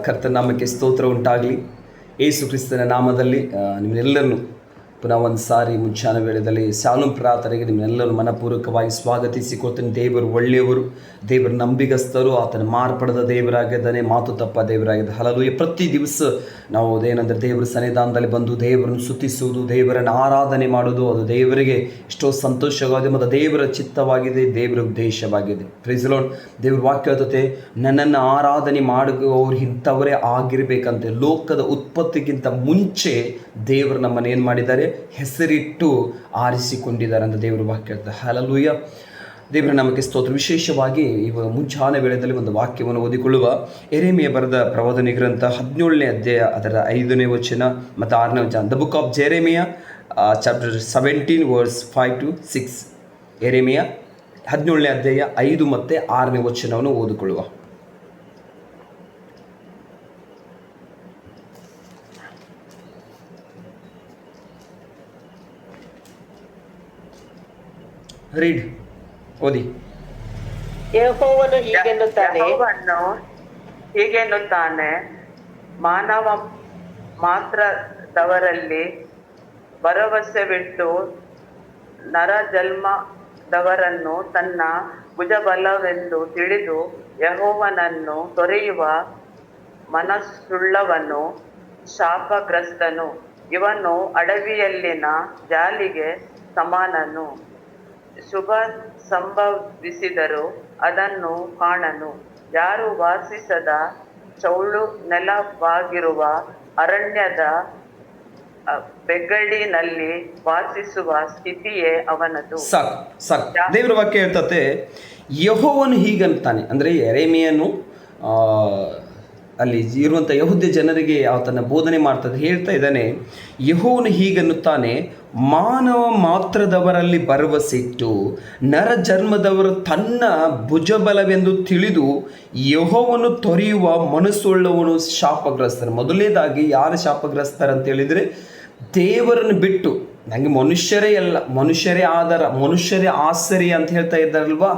ಕರ್ತನ ನಾಮಕ್ಕೆ ಸ್ತೋತ್ರ ಉಂಟಾಗಲಿ. ಯೇಸು ಕ್ರಿಸ್ತನ ನಾಮದಲ್ಲಿ ನಿಮ್ಮೆಲ್ಲರನ್ನು ಪುನಃ ಒಂದು ಸಾರಿ ಮುಂಚಾನ ವೇಳೆಯಲ್ಲಿ ಶಾಲೋಮ್ ಪ್ರಾರ್ಥನೆಗೆ ನಿಮ್ಮೆಲ್ಲರೂ ಮನಪೂರ್ವಕವಾಗಿ ಸ್ವಾಗತಿಸಿಕೊಳ್ತೀನಿ. ದೇವರು ಒಳ್ಳೆಯವರು, ದೇವರ ನಂಬಿಗಸ್ತರು, ಆತನ ಮಾರ್ಪಡದ ದೇವರಾಗಿದ್ದಾನೆ, ಮಾತು ತಪ್ಪ ದೇವರಾಗಿದೆ. ಹಲಲುಯ್ಯ. ಪ್ರತಿ ದಿವಸ ನಾವು ಅದೇನೆಂದರೆ ದೇವರ ಸನ್ನಿಧಾನದಲ್ಲಿ ಬಂದು ದೇವರನ್ನು ಸ್ತುತಿಸುವುದು, ದೇವರನ್ನು ಆರಾಧನೆ ಮಾಡುವುದು, ಅದು ದೇವರಿಗೆ ಎಷ್ಟೋ ಸಂತೋಷವಾಗಿದೆ ಮತ್ತು ದೇವರ ಚಿತ್ತವಾಗಿದೆ, ದೇವರ ಉದ್ದೇಶವಾಗಿದೆ. Praise the lord. ದೇವರ ವಾಕ್ಯ ಹೇಳ್ತದೆ, ನನ್ನನ್ನು ಆರಾಧನೆ ಮಾಡುವವರು ಇಂಥವರೇ ಆಗಿರಬೇಕಂತೆ. ಲೋಕದ ಉತ್ಪತ್ತಿಗಿಂತ ಮುಂಚೆ ದೇವರು ನಮ್ಮನ್ನು ಏನು ಮಾಡಿದ್ದಾರೆ, ಹೆಸರಿಟ್ಟು ಆರಿಸಿಕೊಂಡಿದ್ದಾರೆ ಅಂತ ದೇವರ ವಾಕ್ಯ ಹೇಳ್ತಾರೆ. ಹಲ್ಲೆಲೂಯಾ. ದೇವರ ನಾಮಕ್ಕೆ ಸ್ತೋತ್ರ. ವಿಶೇಷವಾಗಿ ಇವಾಗ ಮುಂಚಾನೆ ವೇಳೆಯಲ್ಲಿ ಒಂದು ವಾಕ್ಯವನ್ನು ಓದಿಕೊಳ್ಳುವ. ಯೆರೆಮೀಯ ಬರೆದ ಪ್ರವಾದನೆ ಗ್ರಂಥ 17ನೇ ಅಧ್ಯಾಯ ಅದರ 5ನೇ ವಚನ ಮತ್ತು 6ನೇ ವಚನ. The book of Jeremiah chapter 17 verse 5 to 6. ಯೆರೆಮೀಯ 17ನೇ ಅಧ್ಯಾಯ 5 ಮತ್ತು 6ನೇ ವಚನವನ್ನು ಓದಿಕೊಳ್ಳುವ. ರೀಡ್, ಓದಿ. ಯೆಹೋವನು ಹೀಗೆನ್ನುತ್ತಾನೆ, ಮಾನವ ಮಾತ್ರದವರಲ್ಲಿ ಭರವಸೆವಿಟ್ಟು ನರಜನ್ಮದವರನ್ನು ತನ್ನ ಭುಜಬಲವೆಂದು ತಿಳಿದು ಯೆಹೋವನನ್ನು ತೊರೆಯುವ ಮನಸ್ಸುಳ್ಳವನು ಶಾಪಗ್ರಸ್ತನು. ಇವನು ಅಡವಿಯಲ್ಲಿನ ಜಾಲಿಗೆ ಸಮಾನನು. ಶುಭ ಸಂಭವಿಸಿದರೂ ಅದನ್ನು ಕಾಣನು. ಯಾರು ವಾಸಿಸದ ಚೌಳು ನೆಲವಾಗಿರುವ ಅರಣ್ಯದ ಬೆಗ್ಗಡಿನಲ್ಲಿ ವಾಸಿಸುವ ಸ್ಥಿತಿಯೇ ಅವನದು. ಸಾಕು. ದೇವರ ವಾಕ್ಯ ಹೇಳ್ತತೆ, ಯೆಹೋವನು ಹೀಗಂತಾನೆ. ಅಂದರೆ ಯೆರೆಮೀಯನು ಅಲ್ಲಿ ಇರುವಂಥ ಯಹೂದ್ಯ ಜನರಿಗೆ ಆತನ ಬೋಧನೆ ಮಾಡ್ತದೆ. ಹೇಳ್ತಾ ಇದ್ದಾನೆ, ಯೆಹೋವನು ಹೀಗನ್ನುತ್ತಾನೆ, ಮಾನವ ಮಾತ್ರದವರಲ್ಲಿ ಭರವಸೆಯಿಟ್ಟು ನರ ಜನ್ಮದವರು ತನ್ನ ಭುಜಬಲವೆಂದು ತಿಳಿದು ಯೆಹೋವನು ತೊರೆಯುವ ಮನಸ್ಸುಳ್ಳವನು ಶಾಪಗ್ರಸ್ತರು. ಮೊದಲನೇದಾಗಿ ಯಾರು ಶಾಪಗ್ರಸ್ತರು ಅಂತ ಹೇಳಿದರೆ, ದೇವರನ್ನು ಬಿಟ್ಟು ನನಗೆ ಮನುಷ್ಯರೇ ಎಲ್ಲ, ಮನುಷ್ಯರೇ ಆಧಾರ, ಮನುಷ್ಯರೇ ಆಶ್ಚರ್ಯ ಅಂತ ಹೇಳ್ತಾ ಇದ್ದಾರಲ್ವಾ,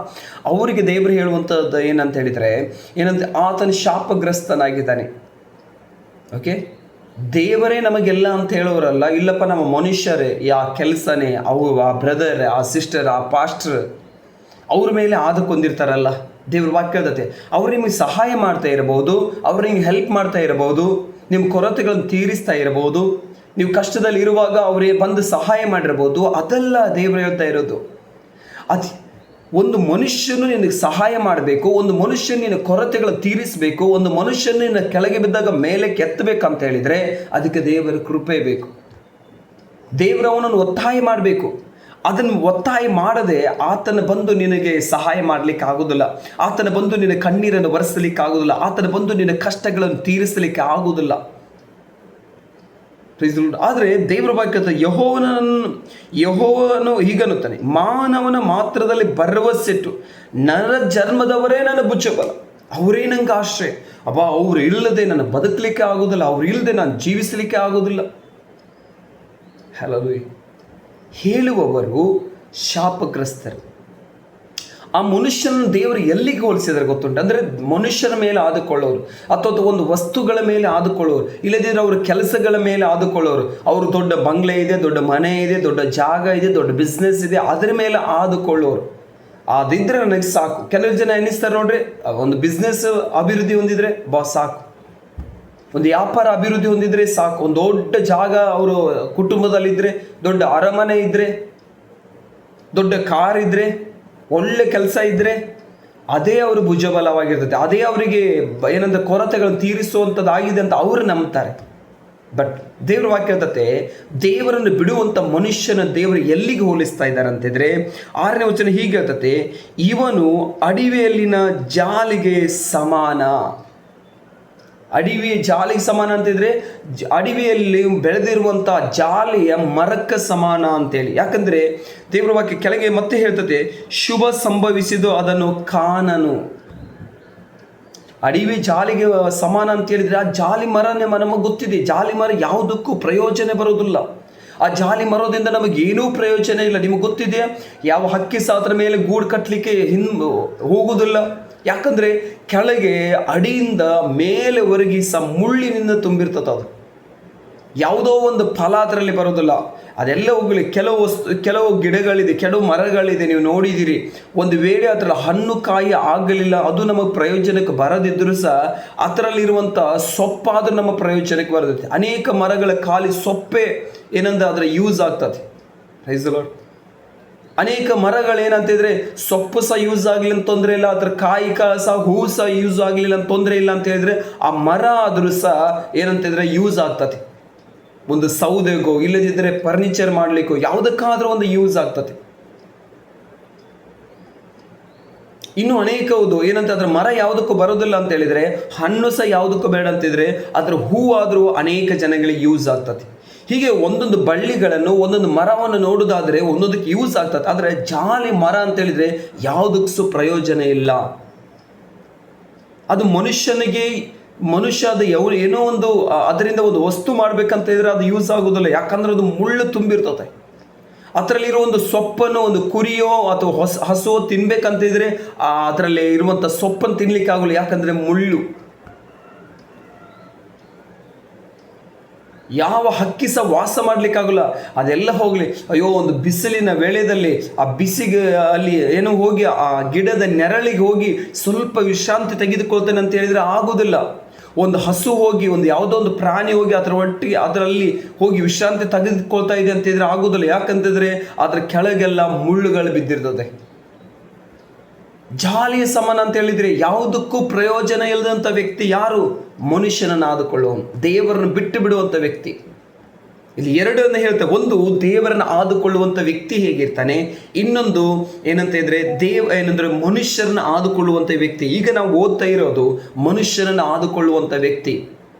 ಅವರಿಗೆ ದೇವರು ಹೇಳುವಂಥದ್ದು ಏನಂತ ಹೇಳಿದರೆ, ಏನಂತ, ಆತನ ಶಾಪಗ್ರಸ್ತನಾಗಿದ್ದಾನೆ. ಓಕೆ, ದೇವರೇ ನಮಗೆಲ್ಲ ಅಂತ ಹೇಳೋರಲ್ಲ. ಇಲ್ಲಪ್ಪ, ನಮ್ಮ ಮನುಷ್ಯರೇ, ಯಾ ಕೆಲಸನೇ, ಆ ಬ್ರದರ್, ಆ ಸಿಸ್ಟರ್, ಆ ಪಾಸ್ಟರ್, ಅವ್ರ ಮೇಲೆ ಆದುಕೊಂಡಿರ್ತಾರಲ್ಲ. ದೇವ್ರ ವಾಕ್ಯದತೆ ಅವ್ರು ನಿಮಗೆ ಸಹಾಯ ಮಾಡ್ತಾ ಇರಬಹುದು, ಅವ್ರು ನಿಮ್ಗೆ ಹೆಲ್ಪ್ ಮಾಡ್ತಾ ಇರಬಹುದು, ನಿಮ್ಮ ಕೊರತೆಗಳನ್ನು ತೀರಿಸ್ತಾ ಇರಬಹುದು, ನೀವು ಕಷ್ಟದಲ್ಲಿ ಇರುವಾಗ ಅವರಿಗೆ ಬಂದು ಸಹಾಯ ಮಾಡಿರ್ಬೋದು. ಅದೆಲ್ಲ ದೇವರು ಹೇಳ್ತಾ ಇರೋದು. ಒಂದು ಮನುಷ್ಯನು ನಿನಗೆ ಸಹಾಯ ಮಾಡಬೇಕು, ಒಂದು ಮನುಷ್ಯನ ನಿನ್ನ ಕೊರತೆಗಳನ್ನು ತೀರಿಸಬೇಕು, ಒಂದು ಮನುಷ್ಯನ ನಿನ್ನ ಕೆಳಗೆ ಬಿದ್ದಾಗ ಮೇಲೆ ಕೆತ್ತಬೇಕಂತ ಹೇಳಿದರೆ ಅದಕ್ಕೆ ದೇವರ ಕೃಪೆ ಬೇಕು. ದೇವರವನನ್ನು ಒತ್ತಾಯ ಮಾಡಬೇಕು. ಅದನ್ನು ಒತ್ತಾಯ ಮಾಡದೆ ಆತನ ಬಂದು ನಿನಗೆ ಸಹಾಯ ಮಾಡಲಿಕ್ಕೆ ಆಗೋದಿಲ್ಲ. ಆತನ ಬಂದು ನಿನ್ನ ಕಣ್ಣೀರನ್ನು ಒರೆಸಲಿಕ್ಕೆ ಆಗೋದಿಲ್ಲ. ಆತನ ಬಂದು ನಿನ್ನ ಕಷ್ಟಗಳನ್ನು ತೀರಿಸಲಿಕ್ಕೆ ಆಗೋದಿಲ್ಲ. ಆದರೆ ದೇವರ ವಾಕ್ಯದ ಯೆಹೋವನು ಹೀಗನ್ನುತ್ತಾನೆ, ಮಾನವನ ಮಾತ್ರದಲ್ಲಿ ಭರವಸೆಟ್ಟು ನರ ಜನ್ಮದವರೇ ನನ್ನ ಭುಜಬಲ, ಅವರೇ ನಂಗೆ ಆಶ್ರಯ. ಅವ್ರು ಇಲ್ಲದೆ ನಾನು ಬದುಕಲಿಕ್ಕೆ ಆಗೋದಿಲ್ಲ, ಅವ್ರು ಇಲ್ಲದೆ ನಾನು ಜೀವಿಸಲಿಕ್ಕೆ ಆಗೋದಿಲ್ಲ. ಹಲೋ, ಹೇಳುವವರು ಶಾಪಗ್ರಸ್ತರು. ಆ ಮನುಷ್ಯನ ದೇವರು ಎಲ್ಲಿಗೆ ಹೋಲಿಸಿದರೆ ಗೊತ್ತುಂಟು? ಅಂದರೆ ಮನುಷ್ಯನ ಮೇಲೆ ಆದುಕೊಳ್ಳೋರು, ಅಥವಾ ಒಂದು ವಸ್ತುಗಳ ಮೇಲೆ ಆದುಕೊಳ್ಳೋರು, ಇಲ್ಲದಿದ್ದರೆ ಅವರ ಕೆಲಸಗಳ ಮೇಲೆ ಆದುಕೊಳ್ಳೋರು. ಅವರು ದೊಡ್ಡ ಬಂಗ್ಲೆ ಇದೆ, ದೊಡ್ಡ ಮನೆ ಇದೆ, ದೊಡ್ಡ ಜಾಗ ಇದೆ, ದೊಡ್ಡ ಬಿಸ್ನೆಸ್ ಇದೆ, ಅದರ ಮೇಲೆ ಆದುಕೊಳ್ಳೋರು. ಅದಿದ್ದರೆ ನನಗೆ ಸಾಕು. ಕೆಲವು ಜನ ಎನ್ನಿಸ್ತಾರೆ ನೋಡ್ರಿ, ಒಂದು ಬಿಸ್ನೆಸ್ ಅಭಿವೃದ್ಧಿ ಹೊಂದಿದ್ರೆ ಸಾಕು, ಒಂದು ವ್ಯಾಪಾರ ಅಭಿವೃದ್ಧಿ ಹೊಂದಿದ್ರೆ ಸಾಕು, ಒಂದು ದೊಡ್ಡ ಜಾಗ ಅವರು ಕುಟುಂಬದಲ್ಲಿದ್ದರೆ, ದೊಡ್ಡ ಅರಮನೆ ಇದ್ದರೆ, ದೊಡ್ಡ ಕಾರ್ ಇದ್ದರೆ, ಒಳ್ಳೆ ಕೆಲಸ ಇದ್ದರೆ ಅದೇ ಅವರು ಭುಜಬಲವಾಗಿರ್ತದೆ, ಅದೇ ಅವರಿಗೆ ಏನಂದ್ರೆ ಕೊರತೆಗಳನ್ನು ತೀರಿಸುವಂಥದ್ದಾಗಿದೆ ಅಂತ ಅವರು ನಂಬ್ತಾರೆ. ಬಟ್ ದೇವರ ವಾಕ್ಯ ಹೇಳ್ತತೆ, ದೇವರನ್ನು ಬಿಡುವಂಥ ಮನುಷ್ಯನ ದೇವರು ಎಲ್ಲಿಗೆ ಹೋಲಿಸ್ತಾ ಇದ್ದಾರೆ ಅಂತಿದ್ರೆ 6ನೇ ವಚನ ಹೀಗೆ ಹೇಳ್ತತೆ, ಇವನು ಅಡವಿಯಲ್ಲಿನ ಜಾಲಿಗೆ ಸಮಾನ. ಅಡವಿಯ ಜಾಲಿಗೆ ಸಮಾನ ಅಂತಿದ್ರೆ ಅಡವಿಯಲ್ಲಿ ಬೆಳೆದಿರುವಂಥ ಜಾಲಿಯ ಮರಕ್ಕೆ ಸಮಾನ ಅಂತೇಳಿ. ಯಾಕಂದರೆ ದೇವರ ವಾಕ್ಯ ಕೆಳಗೆ ಮತ್ತೆ ಹೇಳ್ತದೆ, ಶುಭ ಸಂಭವಿಸಿದ್ದು ಅದನ್ನು ಕಾಣನು. ಅಡವಿ ಜಾಲಿಗೆ ಸಮಾನ ಅಂತ ಹೇಳಿದರೆ ಆ ಜಾಲಿ ಮರನೇ ನಮಗೆ ಗೊತ್ತಿದೆ. ಜಾಲಿ ಮರ ಯಾವುದಕ್ಕೂ ಪ್ರಯೋಜನ ಬರೋದಿಲ್ಲ. ಆ ಜಾಲಿ ಮರದಿಂದ ನಮಗೇನೂ ಪ್ರಯೋಜನ ಇಲ್ಲ. ನಿಮಗೆ ಗೊತ್ತಿದೆ, ಯಾವ ಹಕ್ಕಿ ಸಹ ಅದರ ಮೇಲೆ ಗೂಡು ಕಟ್ಟಲಿಕ್ಕೆ ಹೋಗುವುದಿಲ್ಲ. ಯಾಕಂದರೆ ಕೆಳಗೆ ಅಡಿಯಿಂದ ಮೇಲೆವರೆಗೆ ಸಹ ಮುಳ್ಳಿನಿಂದ ತುಂಬಿರ್ತದೆ. ಅದು ಯಾವುದೋ ಒಂದು ಫಲ ಅದರಲ್ಲಿ ಬರೋದಿಲ್ಲ. ಅದೆಲ್ಲ ಹೋಗಲಿ, ಕೆಲವು ಗಿಡಗಳಿದೆ, ಕೆಲವು ಮರಗಳಿದೆ, ನೀವು ನೋಡಿದ್ದೀರಿ. ಒಂದು ವೇಳೆ ಅದರಲ್ಲಿ ಹಣ್ಣು ಕಾಯಿ ಆಗಲಿಲ್ಲ, ಅದು ನಮಗೆ ಪ್ರಯೋಜನಕ್ಕೆ ಬರದಿದ್ದರೂ ಸಹ ಅದರಲ್ಲಿರುವಂಥ ಸೊಪ್ಪಾದರೂ ನಮ್ಮ ಪ್ರಯೋಜನಕ್ಕೆ ಬರ್ತದೆ. ಅನೇಕ ಮರಗಳ ಖಾಲಿ ಸೊಪ್ಪೆ ಏನಂದ್ರೆ ಅದರ ಯೂಸ್ ಆಗ್ತದೆ. Praise the lord. ಅನೇಕ ಮರಗಳೇನಂತಿದ್ರೆ ಸೊಪ್ಪು ಸಹ ಯೂಸ್ ಆಗಲಿಲ್ಲ ಅಂತ ತೊಂದರೆ ಇಲ್ಲ, ಅದರ ಕಾಯಿ ಸಹ ಹೂವು ಸಹ ಯೂಸ್ ಆಗಲಿಲ್ಲ ಅಂತ ತೊಂದರೆ ಇಲ್ಲ ಅಂತ ಹೇಳಿದ್ರೆ, ಆ ಮರ ಆದರೂ ಸಹ ಏನಂತಿದ್ರೆ ಯೂಸ್ ಆಗ್ತದೆ. ಒಂದು ಸೌದೆಗೋ ಇಲ್ಲದಿದ್ದರೆ ಫರ್ನಿಚರ್ ಮಾಡಲಿಕ್ಕೋ ಯಾವುದಕ್ಕಾದ್ರೂ ಒಂದು ಯೂಸ್ ಆಗ್ತದೆ. ಇನ್ನು ಅನೇಕವುದು ಏನಂತ ಅದರ ಮರ ಯಾವುದಕ್ಕೂ ಬರೋದಿಲ್ಲ ಅಂತ ಹೇಳಿದರೆ, ಹಣ್ಣು ಸಹ ಯಾವುದಕ್ಕೂ ಬೇಡ ಅಂತಿದ್ರೆ ಅದರ ಹೂವಾದರೂ ಅನೇಕ ಜನಗಳಿಗೆ ಯೂಸ್ ಆಗ್ತದೆ. ಹೀಗೆ ಒಂದೊಂದು ಬಳ್ಳಿಗಳನ್ನು ಒಂದೊಂದು ಮರವನ್ನು ನೋಡೋದಾದರೆ ಒಂದೊಂದಕ್ಕೆ ಯೂಸ್ ಆಗ್ತದೆ. ಆದರೆ ಜಾಲಿ ಮರ ಅಂತ ಹೇಳಿದರೆ ಯಾವುದಕ್ಕೂ ಪ್ರಯೋಜನ ಇಲ್ಲ. ಅದು ಮನುಷ್ಯ ಅದು ಏನೋ ಒಂದು ಅದರಿಂದ ಒಂದು ವಸ್ತು ಮಾಡಬೇಕಂತ ಹೇಳಿದ್ರೆ ಅದು ಯೂಸ್ ಆಗೋದಿಲ್ಲ. ಯಾಕಂದ್ರೆ ಅದು ಮುಳ್ಳು ತುಂಬಿರ್ತದೆ. ಅದರಲ್ಲಿರೋ ಒಂದು ಸೊಪ್ಪನ್ನು ಒಂದು ಕುರಿಯೋ ಅಥವಾ ಹಸುವೋ ತಿನ್ಬೇಕಂತಿದ್ರೆ ಅದರಲ್ಲಿ ಇರುವಂಥ ಸೊಪ್ಪನ್ನು ತಿನ್ಲಿಕ್ಕೆ ಆಗೋಲ್ಲ, ಯಾಕಂದರೆ ಮುಳ್ಳು. ಯಾವ ಹಕ್ಕಿ ಸಹ ವಾಸ ಮಾಡಲಿಕ್ಕಾಗಲ್ಲ. ಅದೆಲ್ಲ ಹೋಗಲಿ, ಅಯ್ಯೋ ಒಂದು ಬಿಸಿಲಿನ ವೇಳೆಯಲ್ಲಿ ಆ ಬಿಸಿಗೆ ಅಲ್ಲಿ ಏನೋ ಹೋಗಿ ಆ ಗಿಡದ ನೆರಳಿಗೆ ಹೋಗಿ ಸ್ವಲ್ಪ ವಿಶ್ರಾಂತಿ ತೆಗೆದುಕೊಳ್ತೇನೆ ಅಂತ ಹೇಳಿದರೆ ಆಗೋದಿಲ್ಲ. ಒಂದು ಹಸು ಹೋಗಿ ಒಂದು ಯಾವುದೋ ಒಂದು ಪ್ರಾಣಿ ಹೋಗಿ ಅದರಲ್ಲಿ ಹೋಗಿ ವಿಶ್ರಾಂತಿ ತೆಗೆದುಕೊಳ್ತಾ ಇದೆ ಅಂತ ಹೇಳಿದ್ರೆ ಆಗೋದಿಲ್ಲ. ಯಾಕಂತಂದರೆ ಅದರ ಕೆಳಗೆಲ್ಲ ಮುಳ್ಳುಗಳು ಬಿದ್ದಿರ್ತದೆ. ಜಾಲಿಯ ಸಮಾನ ಅಂತ ಹೇಳಿದರೆ ಯಾವುದಕ್ಕೂ ಪ್ರಯೋಜನ ಇಲ್ಲದಂಥ ವ್ಯಕ್ತಿ ಯಾರು? ಮನುಷ್ಯನನ್ನು ಆದುಕೊಳ್ಳುವನು, ದೇವರನ್ನು ಬಿಟ್ಟು ಬಿಡುವಂಥ ವ್ಯಕ್ತಿ. ಇಲ್ಲಿ ಎರಡನ್ನು ಹೇಳ್ತಾರೆ. ಒಂದು, ದೇವರನ್ನು ಆದುಕೊಳ್ಳುವಂಥ ವ್ಯಕ್ತಿ ಹೇಗಿರ್ತಾನೆ. ಇನ್ನೊಂದು ಏನಂತ ಹೇಳಿದ್ರೆ ಮನುಷ್ಯರನ್ನು ಆದುಕೊಳ್ಳುವಂಥ ವ್ಯಕ್ತಿ. ಈಗ ನಾವು ಓದ್ತಾ ಇರೋದು ಮನುಷ್ಯರನ್ನು ಆದುಕೊಳ್ಳುವಂಥ ವ್ಯಕ್ತಿ.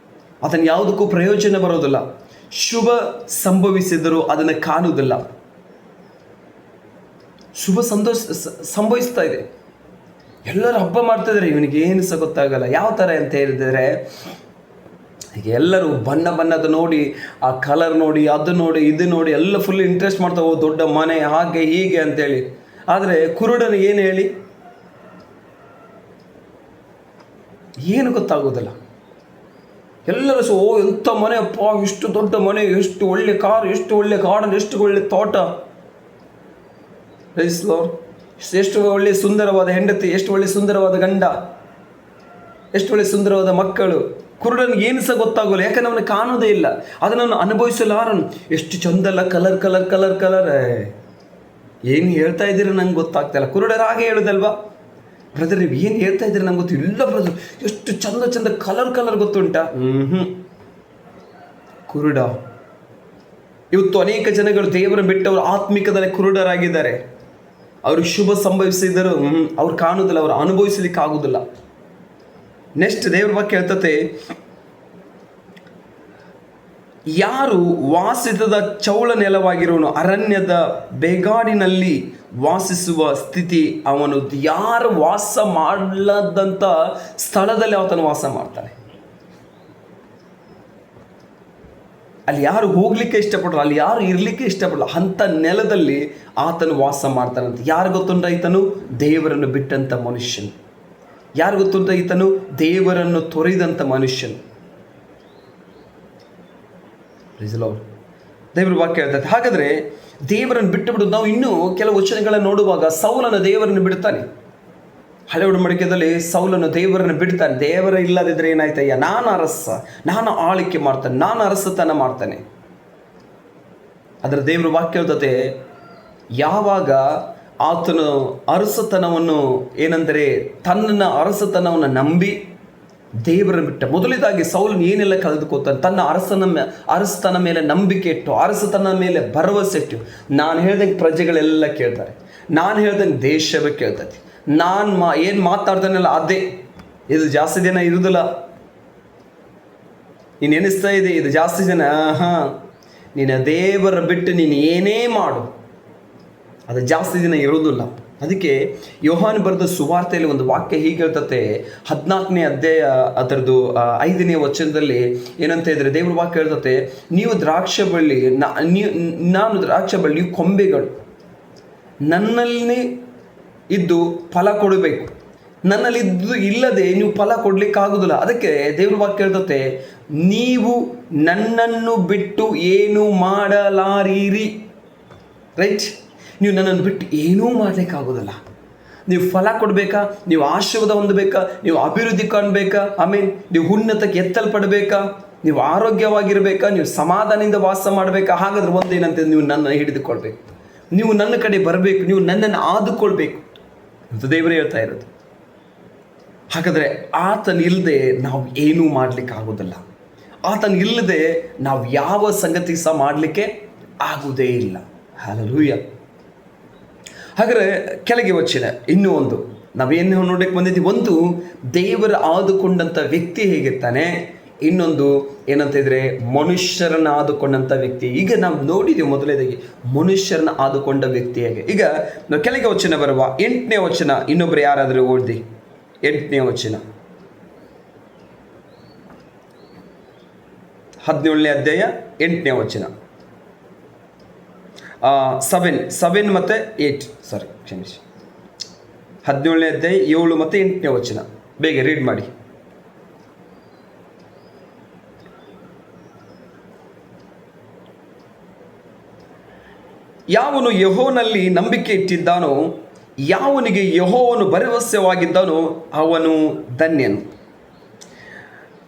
ಅದನ್ನು ಯಾವುದಕ್ಕೂ ಪ್ರಯೋಜನ ಬರೋದಿಲ್ಲ. ಶುಭ ಸಂಭವಿಸಿದರೂ ಅದನ್ನು ಕಾಣುವುದಿಲ್ಲ. ಶುಭ ಸಂಭವಿಸ್ತಾ ಇದೆ, ಎಲ್ಲರೂ ಹಬ್ಬ ಮಾಡ್ತಾ ಇದ್ದಾರೆ, ಇವನಿಗೆ ಏನು ಸಹ ಗೊತ್ತಾಗಲ್ಲ. ಯಾವ ಥರ ಅಂತ ಹೇಳಿದರೆ, ಈಗ ಎಲ್ಲರೂ ಬಣ್ಣದ ನೋಡಿ, ಆ ಕಲರ್ ನೋಡಿ, ಅದು ನೋಡಿ, ಇದು ನೋಡಿ ಎಲ್ಲ ಫುಲ್ ಇಂಟ್ರೆಸ್ಟ್ ಮಾಡ್ತಾ ಹೋಗಿ ದೊಡ್ಡ ಮನೆ ಹಾಗೆ ಹೀಗೆ ಅಂತೇಳಿ. ಆದರೆ ಕುರುಡನ ಏನು ಹೇಳಿ ಏನು ಗೊತ್ತಾಗೋದಿಲ್ಲ. ಎಲ್ಲರೂ ಸಹ ಎಂಥ ಮನೆ ಅಪ್ಪ, ಎಷ್ಟು ದೊಡ್ಡ ಮನೆ, ಎಷ್ಟು ಒಳ್ಳೆ ಕಾರು, ಎಷ್ಟು ಒಳ್ಳೆ ಗಾರ್ಡನ್, ಎಷ್ಟು ಒಳ್ಳೆ ತೋಟ, ಎಷ್ಟು ಒಳ್ಳೆ ಸುಂದರವಾದ ಹೆಂಡತಿ, ಎಷ್ಟು ಒಳ್ಳೆ ಸುಂದರವಾದ ಗಂಡ, ಎಷ್ಟು ಒಳ್ಳೆ ಸುಂದರವಾದ ಮಕ್ಕಳು. ಕುರುಡನಿಗೆ ಏನು ಸಹ ಗೊತ್ತಾಗೋಲ್ಲ, ಯಾಕಂದ್ರೆ ಅವನಿಗೆ ಕಾಣೋದೇ ಇಲ್ಲ, ಅದನ್ನು ಅನುಭವಿಸಲಾರನು. ಎಷ್ಟು ಚಂದಲ್ಲ, ಕಲರ್. ಏನು ಹೇಳ್ತಾ ಇದ್ದೀರಿ ನಂಗೆ ಗೊತ್ತಾಗ್ತಾಯಿಲ್ಲ. ಕುರುಡರು ಹಾಗೆ ಹೇಳೋದಲ್ವಾ, ಬ್ರದರ್ ನೀವು ಏನು ಹೇಳ್ತಾ ಇದ್ದೀರಿ ನಂಗೆ ಗೊತ್ತು ಇಲ್ಲ ಬ್ರದರ್, ಎಷ್ಟು ಚಂದ ಕಲರ್ ಗೊತ್ತುಂಟಾ? ಕುರುಡ. ಇವತ್ತು ಅನೇಕ ಜನಗಳು ದೇವರ ಬಿಟ್ಟವರು ಆತ್ಮಿಕದಲ್ಲಿ ಕುರುಡರಾಗಿದ್ದಾರೆ. ಅವರು ಶುಭ ಸಂಭವಿಸಿದರೂ ಅವ್ರು ಕಾಣುವುದಿಲ್ಲ, ಅವರು ಅನುಭವಿಸಲಿಕ್ಕೆ ಆಗುವುದಿಲ್ಲ. ನೆಕ್ಸ್ಟ್ ದೇವರ ವಾಕ್ಯ ಹೇಳ್ತತೆ, ಯಾರು ವಾಸಿಸದ ಚೌಳ ನೆಲವಾಗಿರುವನು, ಅರಣ್ಯದ ಬೇಗಾಡಿನಲ್ಲಿ ವಾಸಿಸುವ ಸ್ಥಿತಿ ಅವನು. ಯಾರು ವಾಸ ಮಾಡಲಾದಂಥ ಸ್ಥಳದಲ್ಲಿ ಆತನು ವಾಸ ಮಾಡ್ತಾನೆ. ಅಲ್ಲಿ ಯಾರು ಹೋಗ್ಲಿಕ್ಕೆ ಇಷ್ಟಪಡಲ್ಲ, ಅಲ್ಲಿ ಯಾರು ಇರಲಿಕ್ಕೆ ಇಷ್ಟಪಡಲ್ಲ, ಅಂಥ ನೆಲದಲ್ಲಿ ಆತನು ವಾಸ ಮಾಡ್ತಾನಂತೆ. ಯಾರು ಗೊತ್ತುಂಟ? ಈತನು ದೇವರನ್ನು ಬಿಟ್ಟಂಥ ಮನುಷ್ಯನು. ಯಾರು ಗೊತ್ತುಂಟ? ಈತನು ದೇವರನ್ನು ತೊರೆದಂಥ ಮನುಷ್ಯನು. ದೇವರ ವಾಕ್ಯ ಹೇಳ್ತದೆ. ಹಾಗಾದರೆ ದೇವರನ್ನು ಬಿಟ್ಟು ಬಿಡೋದು. ನಾವು ಇನ್ನೂ ಕೆಲವು ವಚನಗಳನ್ನು ನೋಡುವಾಗ ಸೌಲನ ದೇವರನ್ನು ಬಿಡ್ತಾನೆ. ಹಳೆ ಒಡಂಬಡಿಕೆಯಲ್ಲಿ ಸೌಲನು ದೇವರನ್ನು ಬಿಡ್ತಾನೆ. ದೇವರ ಇಲ್ಲದಿದ್ದರೆ ಏನಾಯ್ತಯ್ಯ, ನಾನು ಆಳ್ವಿಕೆ ಮಾಡ್ತಾನೆ, ನಾನು ಅರಸತನ ಮಾಡ್ತಾನೆ. ಅದರ ದೇವರ ವಾಕ್ಯ ಹೇಳ್ತದೆ, ಯಾವಾಗ ಆತನು ಅರಸತನವನ್ನು ಏನಂದರೆ ತನ್ನ ಅರಸತನವನ್ನು ನಂಬಿ ದೇವರನ್ನು ಬಿಟ್ಟ. ಮೊದಲಿದಾಗಿ ಸೌಲನು ಏನೆಲ್ಲ ಕಳೆದುಕೊತಾನೆ, ತನ್ನ ಅರಸತನ ಮೇಲೆ ನಂಬಿಕೆ ಇಟ್ಟು, ಅರಸತನ ಮೇಲೆ ಭರವಸೆ ಇಟ್ಟು. ನಾನು ಹೇಳ್ದಂಗೆ ಪ್ರಜೆಗಳೆಲ್ಲ ಕೇಳ್ತಾರೆ, ನಾನು ಹೇಳ್ದಂಗೆ ದೇಶವೇ ಕೇಳ್ತೈತಿ, ನಾನು ಏನು ಮಾತಾಡ್ತಾನಲ್ಲ ಅದೇ. ಇದು ಜಾಸ್ತಿ ದಿನ ಇರುವುದಿಲ್ಲ. ನೀನು ಎನಿಸ್ತಾ ಇದೆ ಇದು ಜಾಸ್ತಿ ದಿನ, ನೀನು ದೇವರ ಬಿಟ್ಟು ನೀನು ಏನೇ ಮಾಡು, ಅದು ಜಾಸ್ತಿ ದಿನ ಇರೋದಿಲ್ಲ. ಅದಕ್ಕೆ ಯೋಹಾನ ಬರೆದ ಸುವಾರ್ತೆಯಲ್ಲಿ ಒಂದು ವಾಕ್ಯ ಹೀಗೆ ಹೇಳ್ತತೆ, 14ನೇ ಅಧ್ಯಾಯ ಅದರದ್ದು 5ನೇ ವಚನದಲ್ಲಿ ಏನಂತ ಹೇಳಿದರೆ ದೇವ್ರ ವಾಕ್ಯ ಹೇಳ್ತತೆ, ನೀವು ದ್ರಾಕ್ಷ ಬಳ್ಳಿ, ನಾನು ದ್ರಾಕ್ಷ ಬಳ್ಳಿ, ನೀವು ಕೊಂಬೆಗಳು, ನನ್ನಲ್ಲಿ ಇದ್ದು ಫಲ ಕೊಡಬೇಕು. ನನ್ನಲ್ಲಿ ಇಲ್ಲದೆ ನೀವು ಫಲ ಕೊಡ್ಲಿಕ್ಕಾಗುದಿಲ್ಲ. ಅದಕ್ಕೆ ದೇವ್ರ ವಾಕ್ಯ ಹೇಳ್ತತೆ, ನೀವು ನನ್ನನ್ನು ಬಿಟ್ಟು ಏನು ಮಾಡಲಾರೀರಿ. ರೈಟ್? ನೀವು ನನ್ನನ್ನು ಬಿಟ್ಟು ಏನೂ ಮಾಡಲಿಕ್ಕಾಗೋದಿಲ್ಲ. ನೀವು ಫಲ ಕೊಡಬೇಕಾ, ನೀವು ಆಶೀರ್ವಾದ ಹೊಂದಬೇಕಾ, ನೀವು ಅಭಿವೃದ್ಧಿ ಕಾಣಬೇಕಾ, ಆಮೇಲೆ ನೀವು ಉನ್ನತಕ್ಕೆ ಎತ್ತಲ್ಪಡಬೇಕಾ, ನೀವು ಆರೋಗ್ಯವಾಗಿರಬೇಕಾ, ನೀವು ಸಮಾಧಾನದಿಂದ ವಾಸ ಮಾಡಬೇಕಾ, ಹಾಗಾದ್ರೆ ಒಂದೇನಂತ, ನೀವು ನನ್ನನ್ನು ಹಿಡಿದುಕೊಳ್ಬೇಕು, ನೀವು ನನ್ನ ಕಡೆ ಬರಬೇಕು, ನೀವು ನನ್ನನ್ನು ಆದುಕೊಳ್ಬೇಕು ಅಂತ ದೇವರೇ ಹೇಳ್ತಾ ಇರೋದು. ಹಾಗಾದರೆ ಆತನಿಲ್ಲದೆ ನಾವು ಏನೂ ಮಾಡಲಿಕ್ಕಾಗೋದಿಲ್ಲ. ಆತನಿಲ್ಲದೆ ನಾವು ಯಾವ ಸಂಗತಿ ಸಹ ಮಾಡಲಿಕ್ಕೆ ಆಗುವುದೇ ಇಲ್ಲ. ಹಲ್ಲೆಲೂಯಾ. ಹಾಗಾದರೆ ಕೆಳಗೆ ವಚನ ಇನ್ನೂ ಒಂದು ನಾವೇನು ನೋಡಕ್ಕೆ ಬಂದಿದ್ದೀವಿ. ಒಂದು, ದೇವರ ಆದುಕೊಂಡಂಥ ವ್ಯಕ್ತಿ ಹೇಗಿರ್ತಾನೆ. ಇನ್ನೊಂದು ಏನಂತ ಇದ್ರೆ, ಮನುಷ್ಯರನ್ನು ಆದುಕೊಂಡಂಥ ವ್ಯಕ್ತಿ. ಈಗ ನಾವು ನೋಡಿದ್ದೀವಿ ಮೊದಲೇದಾಗಿ ಮನುಷ್ಯರನ್ನ ಆದುಕೊಂಡ ವ್ಯಕ್ತಿ ಹೇಗೆ. ಈಗ ನಾವು ಕೆಳಗೆ ವಚನ ಬರುವ 8ನೇ ವಚನ, ಇನ್ನೊಬ್ರು ಯಾರಾದರೂ ಓದಿ 8ನೇ ವಚನ, 17ನೇ ಅಧ್ಯಾಯ 8ನೇ ವಚನ. 7 ಮತ್ತು 8, ಸಾರಿ ಕ್ಷಮಿಸಿ, 17ನೇ ಅಧ್ಯಾಯ 7 ಮತ್ತು 8ನೇ ವಚನ. ಬೇಗ ರೀಡ್ ಮಾಡಿ. ಯಾವನು ಯೆಹೋವನಲ್ಲಿ ನಂಬಿಕೆ ಇಟ್ಟಿದ್ದಾನೋ, ಯಾವನಿಗೆ ಯೆಹೋವನು ಭರವಸೆವಾಗಿದ್ದಾನೋ ಅವನು ಧನ್ಯನು.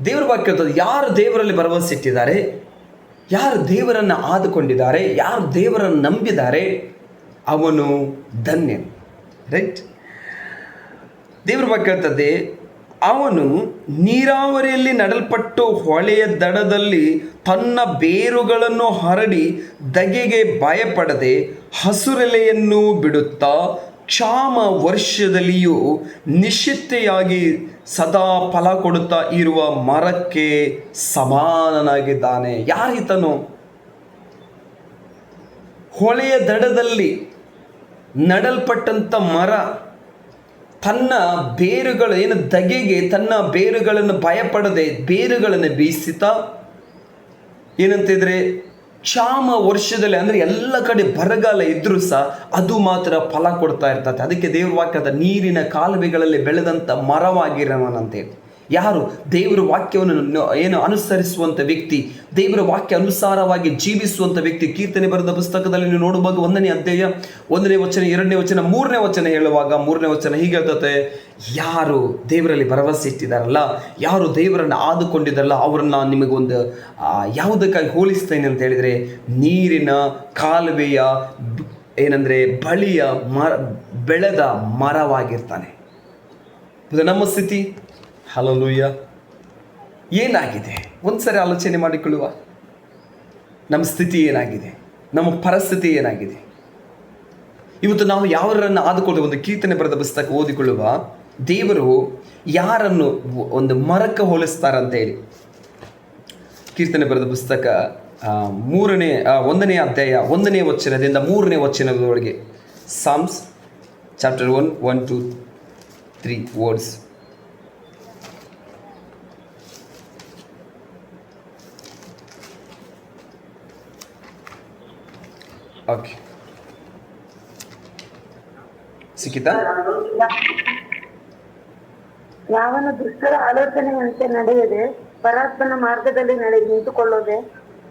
ದೇವರ ವಾಕ್ಯ ಹೇಳ್ತದೆ, ಯಾರು ದೇವರಲ್ಲಿ ಭರವಸೆ ಇಟ್ಟಿದ್ದಾರೆ, ಯಾರು ದೇವರನ್ನು ಆದುಕೊಂಡಿದ್ದಾರೆ, ಯಾರು ದೇವರನ್ನು ನಂಬಿದ್ದಾರೆ ಅವನು ಧನ್ಯನು. ರೈಟ್? ದೇವರ ವಾಕ್ಯ ಹೇಳ್ತದೆ, ಅವನು ನೀರಾವರಿಯಲ್ಲಿ ನಡಲ್ಪಟ್ಟು ಹೊಳೆಯ ದಡದಲ್ಲಿ ತನ್ನ ಬೇರುಗಳನ್ನು ಹರಡಿ ಧಗೆಗೆ ಭಯಪಡದೆ ಹಸುರೆಲೆಯನ್ನು ಬಿಡುತ್ತಾ ಕ್ಷಾಮ ವರ್ಷದಲ್ಲಿಯೂ ನಿಶ್ಚಿತೆಯಾಗಿ ಸದಾ ಫಲ ಕೊಡುತ್ತಾ ಇರುವ ಮರಕ್ಕೆ ಸಮಾನನಾಗಿದ್ದಾನೆ. ಯಾರಿತನು? ಹೊಳೆಯ ದಡದಲ್ಲಿ ನಡಲ್ಪಟ್ಟಂಥ ಮರ ತನ್ನ ಬೇರುಗಳು ಏನು ಧಗೆಗೆ ತನ್ನ ಬೇರುಗಳನ್ನು ಭಯಪಡದೆ ಬೇರುಗಳನ್ನು ಬೀಸಿತಾ ಏನಂತಿದ್ರೆ ಕ್ಷಾಮ ವರ್ಷದಲ್ಲಿ, ಅಂದರೆ ಎಲ್ಲ ಕಡೆ ಬರಗಾಲ ಇದ್ರೂ ಸಹ ಅದು ಮಾತ್ರ ಫಲ ಕೊಡ್ತಾ ಇರ್ತದೆ. ಅದಕ್ಕೆ ದೇವ್ರ ವಾಕ್ಯದ ನೀರಿನ ಕಾಲುವೆಗಳಲ್ಲಿ ಬೆಳೆದಂಥ ಮರವಾಗಿರೋನಂತೇಳಿ. ಯಾರು ದೇವರ ವಾಕ್ಯವನ್ನು ಏನು ಅನುಸರಿಸುವಂಥ ವ್ಯಕ್ತಿ, ದೇವರ ವಾಕ್ಯ ಅನುಸಾರವಾಗಿ ಜೀವಿಸುವಂಥ ವ್ಯಕ್ತಿ. ಕೀರ್ತನೆ ಬರೆದ ಪುಸ್ತಕದಲ್ಲಿ ನೀವು ನೋಡುವಾಗ 1ನೇ ಅಧ್ಯಾಯ 1ನೇ ವಚನ 2ನೇ ವಚನ 3ನೇ ವಚನ ಹೇಳುವಾಗ 3ನೇ ವಚನ ಹೀಗೆ ಹೇಳ್ತದೆ, ಯಾರು ದೇವರಲ್ಲಿ ಭರವಸೆ ಇಟ್ಟಿದ್ದಾರಲ್ಲ, ಯಾರು ದೇವರನ್ನು ಆದುಕೊಂಡಿದ್ದಾರಲ್ಲ ಅವರನ್ನು ನಾನು ನಿಮಗೊಂದು ಯಾವುದಕ್ಕಾಗಿ ಹೋಲಿಸ್ತೇನೆ ಅಂತ ಹೇಳಿದರೆ, ನೀರಿನ ಕಾಲುವೆಯ ಏನಂದರೆ ಬಳಿಯ ಬೆಳೆದ ಮರವಾಗಿರ್ತಾನೆ. ಇದು ನಮ್ಮ ಸ್ಥಿತಿ. ಹಲ್ಲೆಲೂಯಾ. ಏನಾಗಿದೆ ಒಂದ್ಸರಿ ಆಲೋಚನೆ ಮಾಡಿಕೊಳ್ಳುವ. ನಮ್ಮ ಸ್ಥಿತಿ ಏನಾಗಿದೆ, ನಮ್ಮ ಪರಿಸ್ಥಿತಿ ಏನಾಗಿದೆ. ಇವತ್ತು ನಾವು ಯಾರನ್ನು ಆದುಕೊಳ್ಳುವ, ಒಂದು ಕೀರ್ತನೆ ಬರೆದ ಪುಸ್ತಕ ಓದಿಕೊಳ್ಳುವ, ದೇವರು ಯಾರನ್ನು ಒಂದು ಮರಕ್ಕೆ ಹೋಲಿಸ್ತಾರಂತ ಹೇಳಿ. ಕೀರ್ತನೆ ಬರೆದ ಪುಸ್ತಕ 1ನೇ ಅಧ್ಯಾಯ 1ನೇ ವಚನದಿಂದ 3ನೇ ವಚನದೊಳಗೆ, psalms chapter 1, 1 to 3 words. Okay, ಸಿಕ್ಕಿತಾ? ಯಾವನು ದುಷ್ಟರ ಆಲೋಚನೆಯಂತೆ ನಡೆಯದೆ ಪರಾತ್ಮನ ಮಾರ್ಗದಲ್ಲಿ ನಿಂತುಕೊಳ್ಳದೆ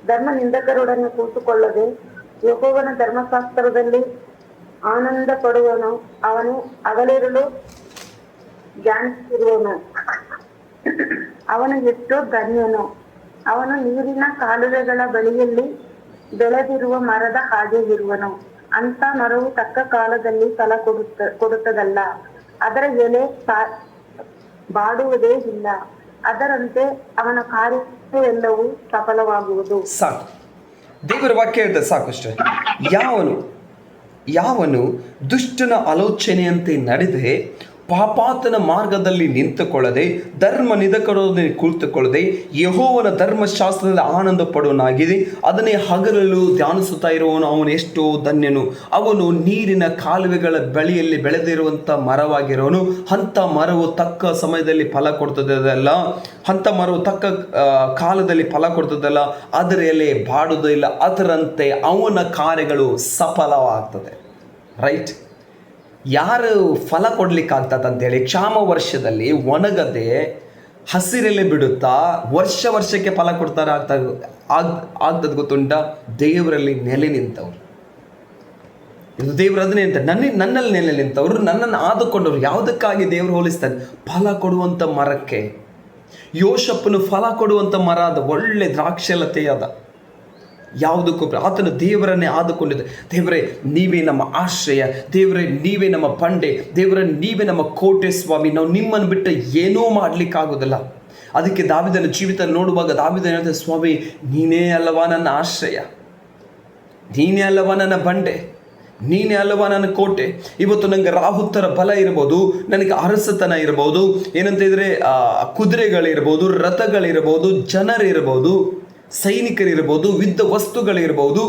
ಧರ್ಮ ನಿಂದಕರೊಡನೆ ಕೂತುಕೊಳ್ಳದೆ ಯೆಹೋವನ ಧರ್ಮಶಾಸ್ತ್ರದಲ್ಲಿ ಆನಂದ ಪಡುವನು, ಅವನು ಹಗಲಿರುಳು ಧ್ಯಾನಿಸಿರುವನು. ಅವನು ಎಷ್ಟು ಧನ್ಯನು. ಅವನು ನೀರಿನ ಕಾಲುವೆಗಳ ಬಳಿಯಲ್ಲಿ ಬೆಳೆದಿರುವ ಮರದ ಹಾಗೆ ಇರುವನು. ಅಂತ ಮರವು ತಕ್ಕ ಕಾಲದಲ್ಲಿ ಫಲ ಕೊಡುತ್ತದಲ್ಲ, ಅದರ ಎಲೆ ಬಾಡುವುದೇ ಇಲ್ಲ. ಅದರಂತೆ ಅವನ ಕಾರ್ಯವೆಲ್ಲವೂ ಸಫಲವಾಗುವುದು. ಸಾಕು, ದೇವರ ವಾಕ್ಯ ಹೇಳ್ತದೆ, ಸಾಕಷ್ಟೇ. ಯಾವನು ದುಷ್ಟನ ಆಲೋಚನೆಯಂತೆ ನಡೆದೆ ಪಾಪಾತನ ಮಾರ್ಗದಲ್ಲಿ ನಿಂತುಕೊಳ್ಳದೆ ಧರ್ಮ ನಿಂದಕರೊಡನೆ ಕುಳಿತುಕೊಳ್ಳದೆ ಯೆಹೋವನ ಧರ್ಮಶಾಸ್ತ್ರದಲ್ಲಿ ಆನಂದ ಪಡುವನಾಗಿದೆ, ಅದನ್ನೇ ಹಗಲಲ್ಲೂ ಧ್ಯಾನಿಸುತ್ತಾ ಇರುವವನು ಅವನು ಎಷ್ಟೋ ಧನ್ಯನು. ಅವನು ನೀರಿನ ಕಾಲುವೆಗಳ ಬಳಿಯಲ್ಲಿ ಬೆಳೆದಿರುವಂಥ ಮರವಾಗಿರೋನು. ಅಂಥ ಮರವು ತಕ್ಕ ಸಮಯದಲ್ಲಿ ಫಲ ಕೊಡ್ತದಲ್ಲ, ಅಂಥ ಮರವು ತಕ್ಕ ಕಾಲದಲ್ಲಿ ಫಲ ಕೊಡ್ತದಲ್ಲ, ಅದರ ಎಲೆ ಬಾಡುವುದಿಲ್ಲ, ಅದರಂತೆ ಅವನ ಕಾರ್ಯಗಳು ಸಫಲವಾಗ್ತದೆ. ರೈಟ್? ಯಾರು ಫಲ ಕೊಡ್ಲಿಕ್ಕಾಗ್ತದಂತೇಳಿ ಕ್ಷಾಮ ವರ್ಷದಲ್ಲಿ ಒಣಗದೆ ಹಸಿರೆಲೆ ಬಿಡುತ್ತಾ ವರ್ಷಕ್ಕೆ ಫಲ ಕೊಡ್ತಾರೆ ಆಗ್ತದ ಗೊತ್ತುಂಟ? ದೇವರಲ್ಲಿ ನೆಲೆ ನಿಂತವ್ರು. ಇದು ದೇವರು ಅದನ್ನೇ ಅಂತ ನನ್ನಲ್ಲಿ ನೆಲೆ ನಿಂತವ್ರು, ನನ್ನನ್ನು ಆದುಕೊಂಡವ್ರು. ಯಾವುದಕ್ಕಾಗಿ ದೇವರು ಹೋಲಿಸ್ತಾನೆ? ಫಲ ಕೊಡುವಂಥ ಮರಕ್ಕೆ. ಯೋಷಪ್ಪನು ಫಲ ಕೊಡುವಂಥ ಮರ ಅದ, ಒಳ್ಳೆ ದ್ರಾಕ್ಷಲತೆಯಾದ. ಯಾವುದಕ್ಕೂ ಆತನು ದೇವರನ್ನೇ ಆದುಕೊಂಡಿದ್ದ. ದೇವರೇ ನೀವೇ ನಮ್ಮ ಆಶ್ರಯ, ದೇವರೇ ನೀವೇ ನಮ್ಮ ಬಂಡೆ, ದೇವರೇ ನೀವೇ ನಮ್ಮ ಕೋಟೆ ಸ್ವಾಮಿ, ನಾವು ನಿಮ್ಮನ್ನು ಬಿಟ್ಟು ಏನೂ ಮಾಡಲಿಕ್ಕಾಗೋದಿಲ್ಲ. ಅದಕ್ಕೆ ದಾವೀದನ ಜೀವಿತ ನೋಡುವಾಗ ದಾವೀದನ ಹೇಳ್ತಾರೆ, ಸ್ವಾಮಿ ನೀನೇ ಅಲ್ಲವಾ ನನ್ನ ಆಶ್ರಯ, ನೀನೇ ಅಲ್ಲವಾ ನನ್ನ ಬಂಡೆ, ನೀನೇ ಅಲ್ಲವಾ ನನ್ನ ಕೋಟೆ. ಇವತ್ತು ನನಗೆ ರಾಹುತರ ಬಲ ಇರ್ಬೋದು, ನನಗೆ ಅರಸತನ ಇರ್ಬೋದು, ಏನಂತಿದ್ರೆ ಕುದುರೆಗಳಿರ್ಬೋದು, ರಥಗಳಿರ್ಬೋದು, ಜನರಿರ್ಬೋದು, ಸೈನಿಕರಿರ್ಬೋದು, ಯುದ್ಧ ವಸ್ತುಗಳಿರ್ಬೋದು.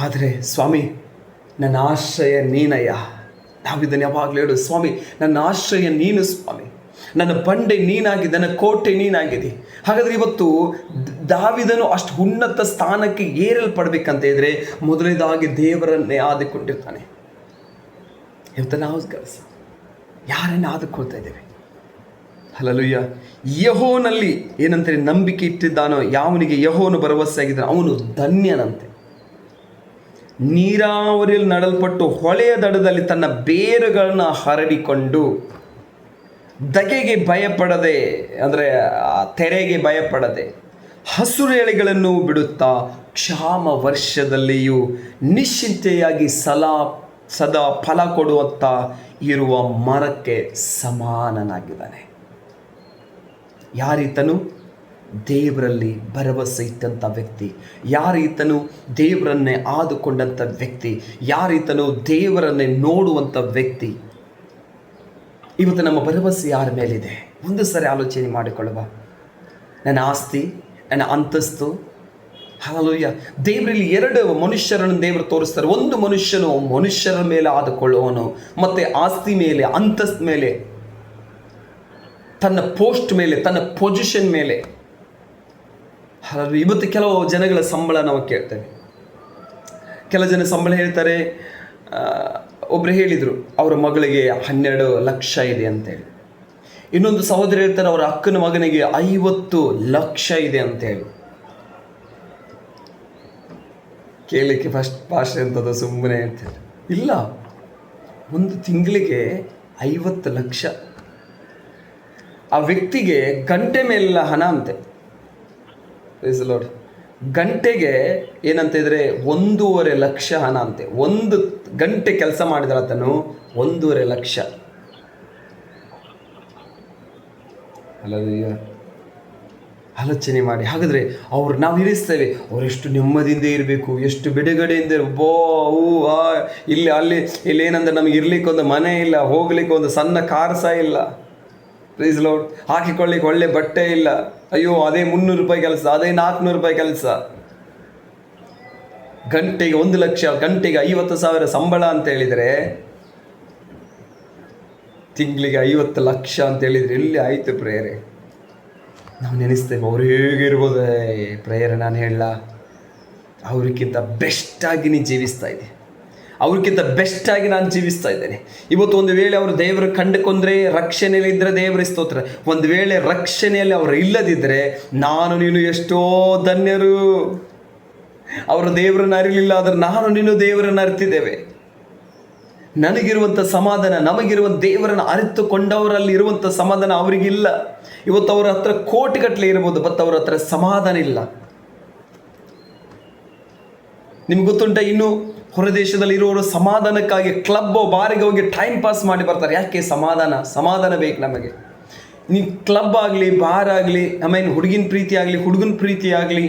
ಆದರೆ ಸ್ವಾಮಿ ನನ್ನ ಆಶ್ರಯ ನೀನಯ್ಯ. ದಾವೀದನು ಯಾವಾಗಲೂ ಹೇಳು, ಸ್ವಾಮಿ ನನ್ನ ಆಶ್ರಯ ನೀನು ಸ್ವಾಮಿ, ನನ್ನ ಬಂಡೆ ನೀನಾಗಿದೆ, ನನ್ನ ಕೋಟೆ ನೀನಾಗಿದೆ. ಹಾಗಾದರೆ ಇವತ್ತು ದಾವೀದನು ಅಷ್ಟು ಉನ್ನತ ಸ್ಥಾನಕ್ಕೆ ಏರಲ್ಪಡಬೇಕಂತ ಇದ್ರೆ ಮೊದಲನೇದಾಗಿ ದೇವರನ್ನೇ ಆದಿಕೊಂಡಿರ್ತಾನೆ. ಇವತ್ತು ನಾವು ಯಾರನ್ನು ಆದುಕೊಳ್ತಾ ಇದ್ದೇವೆ? ಹಲ್ಲೆಲೂಯಾ. ಯೆಹೋವನಲ್ಲಿ ಏನಂತಾರೆ ನಂಬಿಕೆ ಇಟ್ಟಿದ್ದಾನೋ, ಯಾವನಿಗೆ ಯೆಹೋವನು ಭರವಸೆ ಆಗಿದ್ದಾನೋ ಅವನು ಧನ್ಯನಂತೆ. ನೀರಾವರಿಯಲ್ಲಿ ನಡಲ್ಪಟ್ಟು ಹೊಳೆಯ ದಡದಲ್ಲಿ ತನ್ನ ಬೇರುಗಳನ್ನ ಹರಡಿಕೊಂಡು ಧಗೆಗೆ ಭಯಪಡದೆ, ಅಂದರೆ ತೆರೆಗೆ ಭಯಪಡದೆ, ಹಸುರು ಎಳೆಗಳನ್ನು ಬಿಡುತ್ತಾ ಕ್ಷಾಮ ವರ್ಷದಲ್ಲಿಯೂ ನಿಶ್ಚಿಂತೆಯಾಗಿ ಸದಾ ಫಲ ಕೊಡುವಂಥ ಇರುವ ಮರಕ್ಕೆ ಸಮಾನನಾಗಿದ್ದಾನೆ. ಯಾರೀತನು? ದೇವರಲ್ಲಿ ಭರವಸೆ ಇಟ್ಟಂಥ ವ್ಯಕ್ತಿ. ಯಾರೀತನು? ದೇವರನ್ನೇ ಆದುಕೊಂಡಂಥ ವ್ಯಕ್ತಿ. ಯಾರೀತನು? ದೇವರನ್ನೇ ನೋಡುವಂಥ ವ್ಯಕ್ತಿ. ಇವತ್ತು ನಮ್ಮ ಭರವಸೆ ಯಾರ ಮೇಲಿದೆ? ಒಂದು ಸರಿ ಆಲೋಚನೆ ಮಾಡಿಕೊಳ್ಳುವ. ನನ್ನ ಆಸ್ತಿ, ನನ್ನ ಅಂತಸ್ತು? ಹಲ್ಲೆಲೂಯಾ. ದೇವರಲ್ಲಿ ಎರಡು ಮನುಷ್ಯರನ್ನು ದೇವರು ತೋರಿಸ್ತಾರೆ. ಒಂದು ಮನುಷ್ಯನು ಮನುಷ್ಯರ ಮೇಲೆ ಆದುಕೊಳ್ಳುವನು, ಮತ್ತು ಆಸ್ತಿ ಮೇಲೆ, ಅಂತಸ್ತು ಮೇಲೆ, ತನ್ನ ಪೋಸ್ಟ್ ಮೇಲೆ, ತನ್ನ ಪೊಸಿಷನ್ ಮೇಲೆ. ಇವತ್ತು ಕೆಲವು ಜನಗಳ ಸಂಬಳ ನಾವು ಕೇಳ್ತೇವೆ. ಕೆಲ ಜನ ಸಂಬಳ ಹೇಳ್ತಾರೆ. ಒಬ್ಬರು ಹೇಳಿದರು ಅವರ ಮಗಳಿಗೆ 12 ಲಕ್ಷ ಇದೆ ಅಂತೇಳಿ. ಇನ್ನೊಂದು ಸಹೋದರಿ ಹೇಳ್ತಾರೆ ಅವರ ಅಕ್ಕನ ಮಗನಿಗೆ 50 ಲಕ್ಷ ಇದೆ ಅಂತೇಳಿ. ಕೇಳಲಿಕ್ಕೆ ಫಸ್ಟ್ ಭಾಷೆ ಅಂತದ್ದು ಸುಮ್ಮನೆ ಹೇಳ್ತಾರೆ. ಇಲ್ಲ, ಒಂದು ತಿಂಗಳಿಗೆ 50 ಲಕ್ಷ. ಆ ವ್ಯಕ್ತಿಗೆ ಗಂಟೆ ಮೇಲೆಲ್ಲ ಹಣ ಅಂತೆ. ಲೋಡ್ ಗಂಟೆಗೆ ಏನಂತ ಇದ್ರೆ 1.5 ಲಕ್ಷ ಹಣ ಅಂತೆ. 1 ಗಂಟೆ ಕೆಲಸ ಮಾಡಿದ್ರತನು 1.5 ಲಕ್ಷ. ಅಲ್ಲದೀಗ ಆಲೋಚನೆ ಮಾಡಿ. ಹಾಗಾದರೆ ನಾವು ಇರಿಸ್ತೇವೆ, ಅವರೆಷ್ಟು ನೆಮ್ಮದಿಯಿಂದ ಇರಬೇಕು, ಎಷ್ಟು ಬಿಡುಗಡೆಯಿಂದ ಇಲ್ಲಿ ಏನಂದ್ರೆ ನಮಗೆ ಇರ್ಲಿಕ್ಕೆ ಒಂದು ಮನೆ ಇಲ್ಲ, ಹೋಗ್ಲಿಕ್ಕೆ ಒಂದು ಸಣ್ಣ ಕಾರ್ ಸಹ ಇಲ್ಲ. ಪ್ಲೀಸ್ ಲೋಡ್, ಹಾಕಿಕೊಳ್ಳಿಕ್ಕೆ ಒಳ್ಳೆ ಬಟ್ಟೆ ಇಲ್ಲ. ಅಯ್ಯೋ ಅದೇ 300 ರೂಪಾಯಿ ಕೆಲಸ, ಅದೇ 400 ರೂಪಾಯಿ ಕೆಲಸ. ಗಂಟೆಗೆ 1 ಲಕ್ಷ, ಗಂಟೆಗೆ 50,000 ಸಂಬಳ ಅಂತ ಹೇಳಿದರೆ, ತಿಂಗಳಿಗೆ 50 ಲಕ್ಷ ಅಂತ ಹೇಳಿದರೆ ಎಲ್ಲಿ ಆಯಿತು ಪ್ರೇಯರೆ? ನಾವು ನೆನೆಸ್ತೇವೆ ಅವ್ರು ಹೇಗಿರ್ಬೋದು ಪ್ರೇಯರ್. ನಾನು ಹೇಳಲ್ಲ, ಅವ್ರಿಗಿಂತ ಬೆಸ್ಟಾಗಿ ನೀನು ಜೀವಿಸ್ತಾ ಇದ್ದೆ, ಅವ್ರಿಗಿಂತ ಬೆಸ್ಟಾಗಿ ನಾನು ಜೀವಿಸ್ತಾ ಇದ್ದೇನೆ. ಇವತ್ತು ಒಂದು ವೇಳೆ ಅವರು ದೇವರು ಕಂಡುಕೊಂಡ್ರೆ, ರಕ್ಷಣೆಯಲ್ಲಿ ಇದ್ದರೆ ದೇವರ ಸ್ತೋತ್ರ. ಒಂದು ವೇಳೆ ರಕ್ಷಣೆಯಲ್ಲಿ ಅವರು ಇಲ್ಲದಿದ್ದರೆ ನಾನು ನೀನು ಎಷ್ಟೋ ಧನ್ಯರು. ಅವರು ದೇವರನ್ನು ಅರಿಲಿಲ್ಲ, ಆದರೆ ನಾನು ನೀನು ದೇವರನ್ನು ಅರಿತಿದ್ದೇವೆ. ನನಗಿರುವಂಥ ಸಮಾಧಾನ, ನಮಗಿರುವಂಥ ದೇವರನ್ನು ಅರಿತುಕೊಂಡವರಲ್ಲಿ ಇರುವಂಥ ಸಮಾಧಾನ ಅವರಿಗಿಲ್ಲ. ಇವತ್ತು ಅವರ ಹತ್ರ ಕೋಟಿಗಟ್ಟಲೆ ಇರ್ಬೋದು, ಬಟ್ ಅವರ ಹತ್ರ ಸಮಾಧಾನ ಇಲ್ಲ. ನಿಮ್ಗೆ ಗೊತ್ತುಂಟ, ಇನ್ನು ಹೊರದೇಶದಲ್ಲಿ ಇರುವವರು ಸಮಾಧಾನಕ್ಕಾಗಿ ಕ್ಲಬ್ಬು ಬಾರಿಗೆ ಹೋಗಿ ಟೈಮ್ ಪಾಸ್ ಮಾಡಿ ಬರ್ತಾರೆ. ಯಾಕೆ? ಸಮಾಧಾನ ಬೇಕು ನಮಗೆ. ನೀವು ಕ್ಲಬ್ ಆಗಲಿ, ಬಾರ್ ಆಗಲಿ, ಆಮೇಲೆ ಹುಡುಗಿನ ಪ್ರೀತಿ ಆಗಲಿ, ಹುಡುಗನ ಪ್ರೀತಿ ಆಗಲಿ,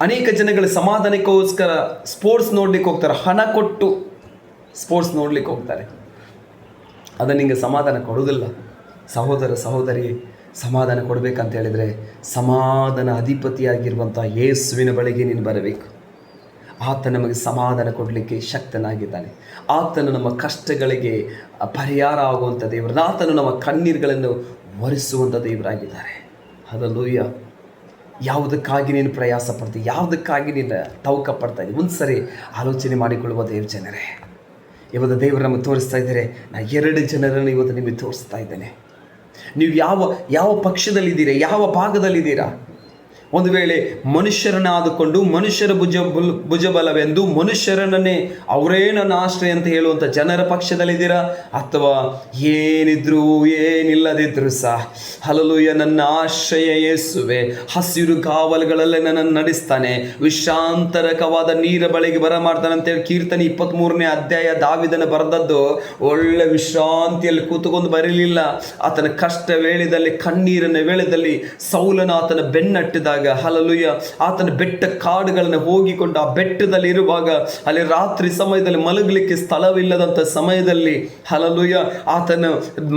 ಅನೇಕ ಜನಗಳು ಸಮಾಧಾನಕ್ಕೋಸ್ಕರ ಸ್ಪೋರ್ಟ್ಸ್ ನೋಡ್ಲಿಕ್ಕೆ ಹೋಗ್ತಾರೆ. ಹಣ ಕೊಟ್ಟು ಸ್ಪೋರ್ಟ್ಸ್ ನೋಡ್ಲಿಕ್ಕೆ ಹೋಗ್ತಾರೆ. ಅದು ನಿಮಗೆ ಸಮಾಧಾನ ಕೊಡೋದಿಲ್ಲ. ಸಹೋದರ ಸಹೋದರಿ, ಸಮಾಧಾನ ಕೊಡಬೇಕಂತ ಹೇಳಿದರೆ ಸಮಾಧಾನ ಅಧಿಪತಿಯಾಗಿರುವಂಥ ಯೇಸುವಿನ ಬಳಿಗೆ ನೀನು ಬರಬೇಕು. ಆತ ನಮಗೆ ಸಮಾಧಾನ ಕೊಡಲಿಕ್ಕೆ ಶಕ್ತನಾಗಿದ್ದಾನೆ. ಆತನು ನಮ್ಮ ಕಷ್ಟಗಳಿಗೆ ಪರಿಹಾರ ಆಗುವಂಥ ದೇವರು. ಆತನು ನಮ್ಮ ಕಣ್ಣೀರುಗಳನ್ನು ಒರೆಸುವಂಥ ದೇವರಾಗಿದ್ದಾರೆ. ಹಲ್ಲೆಲೂಯಾ. ಯಾವುದಕ್ಕಾಗಿ ನೀನು ಪ್ರಯಾಸ ಪಡ್ತೀವಿ, ಯಾವುದಕ್ಕಾಗಿ ನೀನು ತವಕ ಪಡ್ತಾ ಇದ್ದೀವಿ, ಒಂದು ಸರಿ ಆಲೋಚನೆ ಮಾಡಿಕೊಳ್ಳುವ ದೇವ ಜನರೇ. ಇವತ್ತು ದೇವರು ನಮಗೆ ತೋರಿಸ್ತಾ ಇದ್ದಾರೆ. ನಾನು 2 ಜನರನ್ನು ಇವತ್ತು ನಿಮಗೆ ತೋರಿಸ್ತಾ ಇದ್ದೇನೆ. ನೀವು ಯಾವ ಪಕ್ಷದಲ್ಲಿದ್ದೀರಾ, ಯಾವ ಭಾಗದಲ್ಲಿದ್ದೀರಾ? ಒಂದು ವೇಳೆ ಮನುಷ್ಯರನ್ನ ಆದುಕೊಂಡು ಮನುಷ್ಯರ ಭುಜಬಲವೆಂದು ಮನುಷ್ಯರನ್ನೇ ಅವರೇ ನನ್ನ ಆಶ್ರಯ ಅಂತ ಹೇಳುವಂಥ ಜನರ ಪಕ್ಷದಲ್ಲಿದ್ದೀರಾ, ಅಥವಾ ಏನಿದ್ರು ಏನಿಲ್ಲದಿದ್ರು ಸಹ ಹಲ್ಲೆಲೂಯಾ ನನ್ನ ಆಶ್ರಯ ಯೇಸುವೆ, ಹಸಿರು ಕಾವಲುಗಳಲ್ಲೇ ನನ್ನನ್ನು ನಡೆಸ್ತಾನೆ, ವಿಶ್ರಾಂತರಕವಾದ ನೀರ ಬಳಿಗೆ ಬರಮಾಡ್ತಾನೆ ಅಂತೇಳಿ ಕೀರ್ತನೆ 23ನೇ ಅಧ್ಯಾಯ ದಾವಿದನ ಬರೆದದ್ದು. ಒಳ್ಳೆ ವಿಶ್ರಾಂತಿಯಲ್ಲಿ ಕೂತುಕೊಂಡು ಬರಲಿಲ್ಲ. ಆತನ ಕಷ್ಟ ವೇಳೆಯಲ್ಲಿ, ಕಣ್ಣೀರನ ವೇಳೆಯಲ್ಲಿ ಸೌಲನ ಆತನ ಬೆನ್ನಟ್ಟಿದಾಗ ಹಲ್ಲೆಲೂಯಾ ಆತನ ಬೆಟ್ಟ ಕಾಡುಗಳನ್ನು ಹೋಗಿಕೊಂಡು ಆ ಬೆಟ್ಟದಲ್ಲಿ ಇರುವಾಗ, ಅಲ್ಲಿ ರಾತ್ರಿ ಸಮಯದಲ್ಲಿ ಮಲಗಲಿಕ್ಕೆ ಸ್ಥಳವಿಲ್ಲದಂಥ ಸಮಯದಲ್ಲಿ, ಹಲ್ಲೆಲೂಯಾ ಆತನ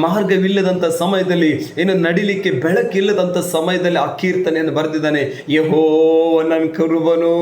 ಮಾರ್ಗವಿಲ್ಲದಂಥ ಸಮಯದಲ್ಲಿ, ಏನು ನಡಿಲಿಕ್ಕೆ ಬೆಳಕಿಲ್ಲದಂಥ ಸಮಯದಲ್ಲಿ ಆ ಕೀರ್ತನೆಯನ್ನು ಬರೆದಿದ್ದಾನೆ. ಯೆಹೋವ ನನ್ನ ಕುರುಬನು,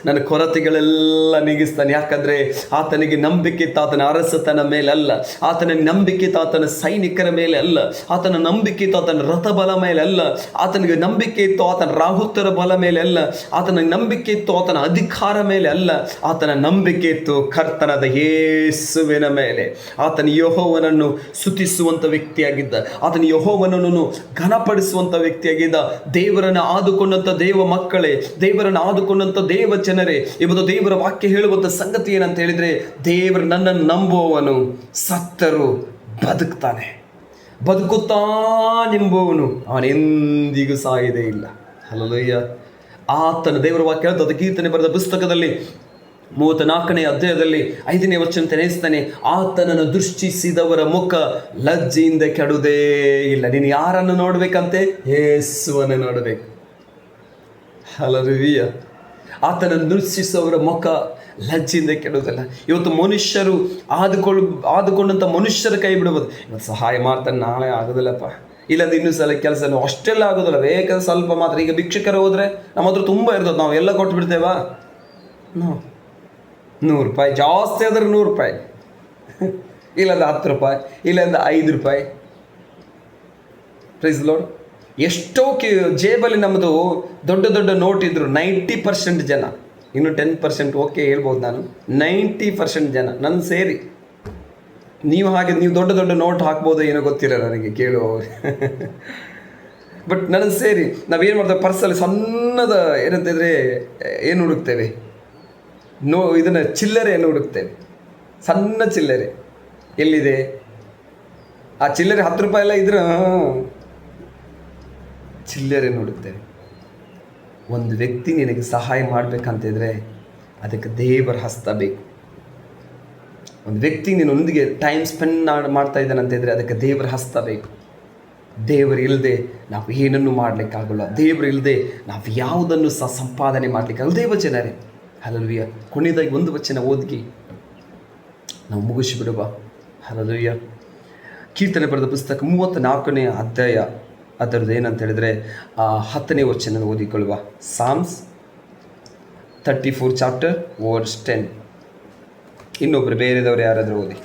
ನನ್ನ ಕೊರತೆಗಳೆಲ್ಲ ನೀಗಿಸ್ತಾನೆ. ಯಾಕಂದ್ರೆ ಆತನಿಗೆ ನಂಬಿಕೆ ಇತ್ತು ಆತನ ಅರಸತನ ಮೇಲಲ್ಲ, ಆತನ ನಂಬಿಕೆ ಇತ್ತು ಆತನ ಸೈನಿಕರ ಮೇಲೆ ಅಲ್ಲ, ಆತನ ನಂಬಿಕೆ ಇತ್ತು ಆತನ ರಥಬಲ ಮೇಲೆ ಅಲ್ಲ, ಆತನಿಗೆ ನಂಬಿಕೆ ಇತ್ತು ಆತನ ರಾಹುತರ ಬಲ ಮೇಲೆ ಅಲ್ಲ, ಆತನ ನಂಬಿಕೆ ಇತ್ತು ಆತನ ಅಧಿಕಾರ ಮೇಲೆ ಅಲ್ಲ, ಆತನ ನಂಬಿಕೆ ಇತ್ತು ಕರ್ತನಾದ ಯೇಸುವಿನ ಮೇಲೆ. ಆತನ ಯೆಹೋವನನ್ನು ಸ್ತುತಿಸುವಂಥ ವ್ಯಕ್ತಿಯಾಗಿದ್ದ, ಆತನ ಯೆಹೋವನನ್ನು ಘನಪಡಿಸುವಂಥ ವ್ಯಕ್ತಿಯಾಗಿದ್ದ. ದೇವರನ್ನು ಆದುಕೊಂಡಂಥ ದೇವ ಮಕ್ಕಳೇ, ದೇವರನ್ನು ಆದುಕೊಂಡಂಥ ದೇವ ಜನರೇ, ಇವತ್ತು ದೇವರ ವಾಕ್ಯ ಹೇಳುವಂಥ ಸಂಗತಿ ಏನಂತ ಹೇಳಿದರೆ, ದೇವರು ನನ್ನನ್ನು ನಂಬುವವನು ಸತ್ತರೂ ಬದುಕ್ತಾನೆ, ಬದುಕುತ್ತಾನೆಂಬುವನು ಅವನೆಂದಿಗೂ ಸಾಯದೇ ಇಲ್ಲ. ಹಲ್ಲೆಲೂಯಾ. ಆತನ ದೇವರ ವಾಕ್ಯ ಹೇಳ್ತದೆ, ಕೀರ್ತನೆ ಬರೆದ ಪುಸ್ತಕದಲ್ಲಿ 34ನೇ ಅಧ್ಯಾಯದಲ್ಲಿ 5ನೇ ವಚನ ತಿಳಿಸ್ತಾನೆ, ಆತನನ್ನು ದೃಷ್ಟಿಸಿದವರ ಮುಖ ಲಜ್ಜೆಯಿಂದ ಕೆಡುವುದೇ ಇಲ್ಲ. ನೀನು ಯಾರನ್ನು ನೋಡ್ಬೇಕಂತೆ? ಯೇಸುವನ್ನು ನೋಡಬೇಕು. ಹಲ್ಲೆಲೂಯಾ. ಆತನನ್ನು ದೃಷ್ಟಿಸುವವರ ಮುಖ ಲಜ್ಜೆಯಿಂದ ಕೆಡುವುದಿಲ್ಲ. ಇವತ್ತು ಮನುಷ್ಯರು ಆದುಕೊಂಡಂಥ ಮನುಷ್ಯರ ಕೈ ಬಿಡಬಹುದು. ಇವತ್ತು ಸಹಾಯ ಮಾಡ್ತಾನೆ, ನಾಳೆ ಆಗೋದಿಲ್ಲಪ್ಪ, ಇಲ್ಲಾಂದ್ರೆ ಇನ್ನೂ ಸಲ ಕೆಲಸ ಅಷ್ಟೆಲ್ಲ ಆಗೋದಿಲ್ಲ, ಬೇಕಾದ್ರೆ ಸ್ವಲ್ಪ ಮಾತ್ರ. ಈಗ ಭಿಕ್ಷಕರು ಹೋದರೆ ನಮ್ಮ ಹತ್ರ ತುಂಬ ಇರ್ತದೆ, ನಾವು ಎಲ್ಲ ಕೊಟ್ಟು ಬಿಡ್ತೇವಾ? 100 ರೂಪಾಯಿ, ಜಾಸ್ತಿ ಆದ್ರೆ 100 ರೂಪಾಯಿ, ಇಲ್ಲಾಂದ್ರೆ 10 ರೂಪಾಯಿ, ಇಲ್ಲಾಂದ್ರೆ 5 ರೂಪಾಯಿ. Praise lord. ಎಷ್ಟೋ ಜೇಬಲ್ಲಿ ನಮ್ಮದು ದೊಡ್ಡ ದೊಡ್ಡ ನೋಟ್ ಇದ್ರು 90% ಜನ, ಇನ್ನು 10% ಓಕೆ ಹೇಳ್ಬೋದು ನಾನು, 90% ಜನ ನನ್ನ ಸೇರಿ. ನೀವು ದೊಡ್ಡ ದೊಡ್ಡ ನೋಟ್ ಹಾಕ್ಬೋದು ಏನೋ ಗೊತ್ತಿಲ್ಲ ನನಗೆ, ಕೇಳುವವರು. ಬಟ್ ನನ್ನ ಸೇರಿ ನಾವೇನು ಮಾಡ್ತೇವೆ, ಪರ್ಸಲ್ಲಿ ಸಣ್ಣದ ಏನಂತಿದ್ರೆ ಏನು ಹುಡುಕ್ತೇವೆ, ಇದನ್ನು ಚಿಲ್ಲರೆಯನ್ನು ಹುಡುಕ್ತೇವೆ. ಸಣ್ಣ ಚಿಲ್ಲರೆ ಎಲ್ಲಿದೆ? ಆ ಚಿಲ್ಲರೆ 10 ರೂಪಾಯಿ ಎಲ್ಲ ಇದ್ರೆ ಚಿಲ್ಲರೆಯನ್ನು ಹುಡುಕ್ತೇವೆ. ಒಂದು ವ್ಯಕ್ತಿ ನಿನಗೆ ಸಹಾಯ ಮಾಡಬೇಕಂತಿದ್ರೆ ಅದಕ್ಕೆ ದೇವರ ಹಸ್ತ ಬೇಕು. ಒಂದು ವ್ಯಕ್ತಿ ನಿನ್ನೊಂದಿಗೆ ಟೈಮ್ ಸ್ಪೆಂಡ್ ಮಾಡ್ತಾ ಇದ್ದಾನಂತಿದ್ರೆ ಅದಕ್ಕೆ ದೇವರ ಹಸ್ತ ಬೇಕು. ದೇವರು ಇಲ್ಲದೆ ನಾವು ಏನನ್ನು ಮಾಡಲಿಕ್ಕಾಗಲ್ಲ. ದೇವರು ಇಲ್ಲದೆ ನಾವು ಯಾವುದನ್ನು ಸಹ ಸಂಪಾದನೆ ಮಾಡಲಿಕ್ಕಾಗಲ್ಲ. ದೇವ ಜನರೇ, ಹಲ್ಲೆಲೂಯಾ. ಕೊನೆಯದಾಗಿ ಒಂದು ವಚನ ಓದಿ ನಾವು ಮುಗಿಸಿಬಿಡುವ. ಹಲ್ಲೆಲೂಯಾ. ಕೀರ್ತನೆ ಬರೆದ ಪುಸ್ತಕ 34ನೇ ಅಧ್ಯಾಯ, ಅದರದ್ದು ಏನಂತ ಹೇಳಿದರೆ 10ನೇ ವಚನ ಓದಿಕೊಳ್ಳುವ. Psalms 34 chapter verse 10. ಇನ್ನೊಬ್ಬರು ಬೇರೆದವರು ಯಾರಾದರೂ ಓದಿ.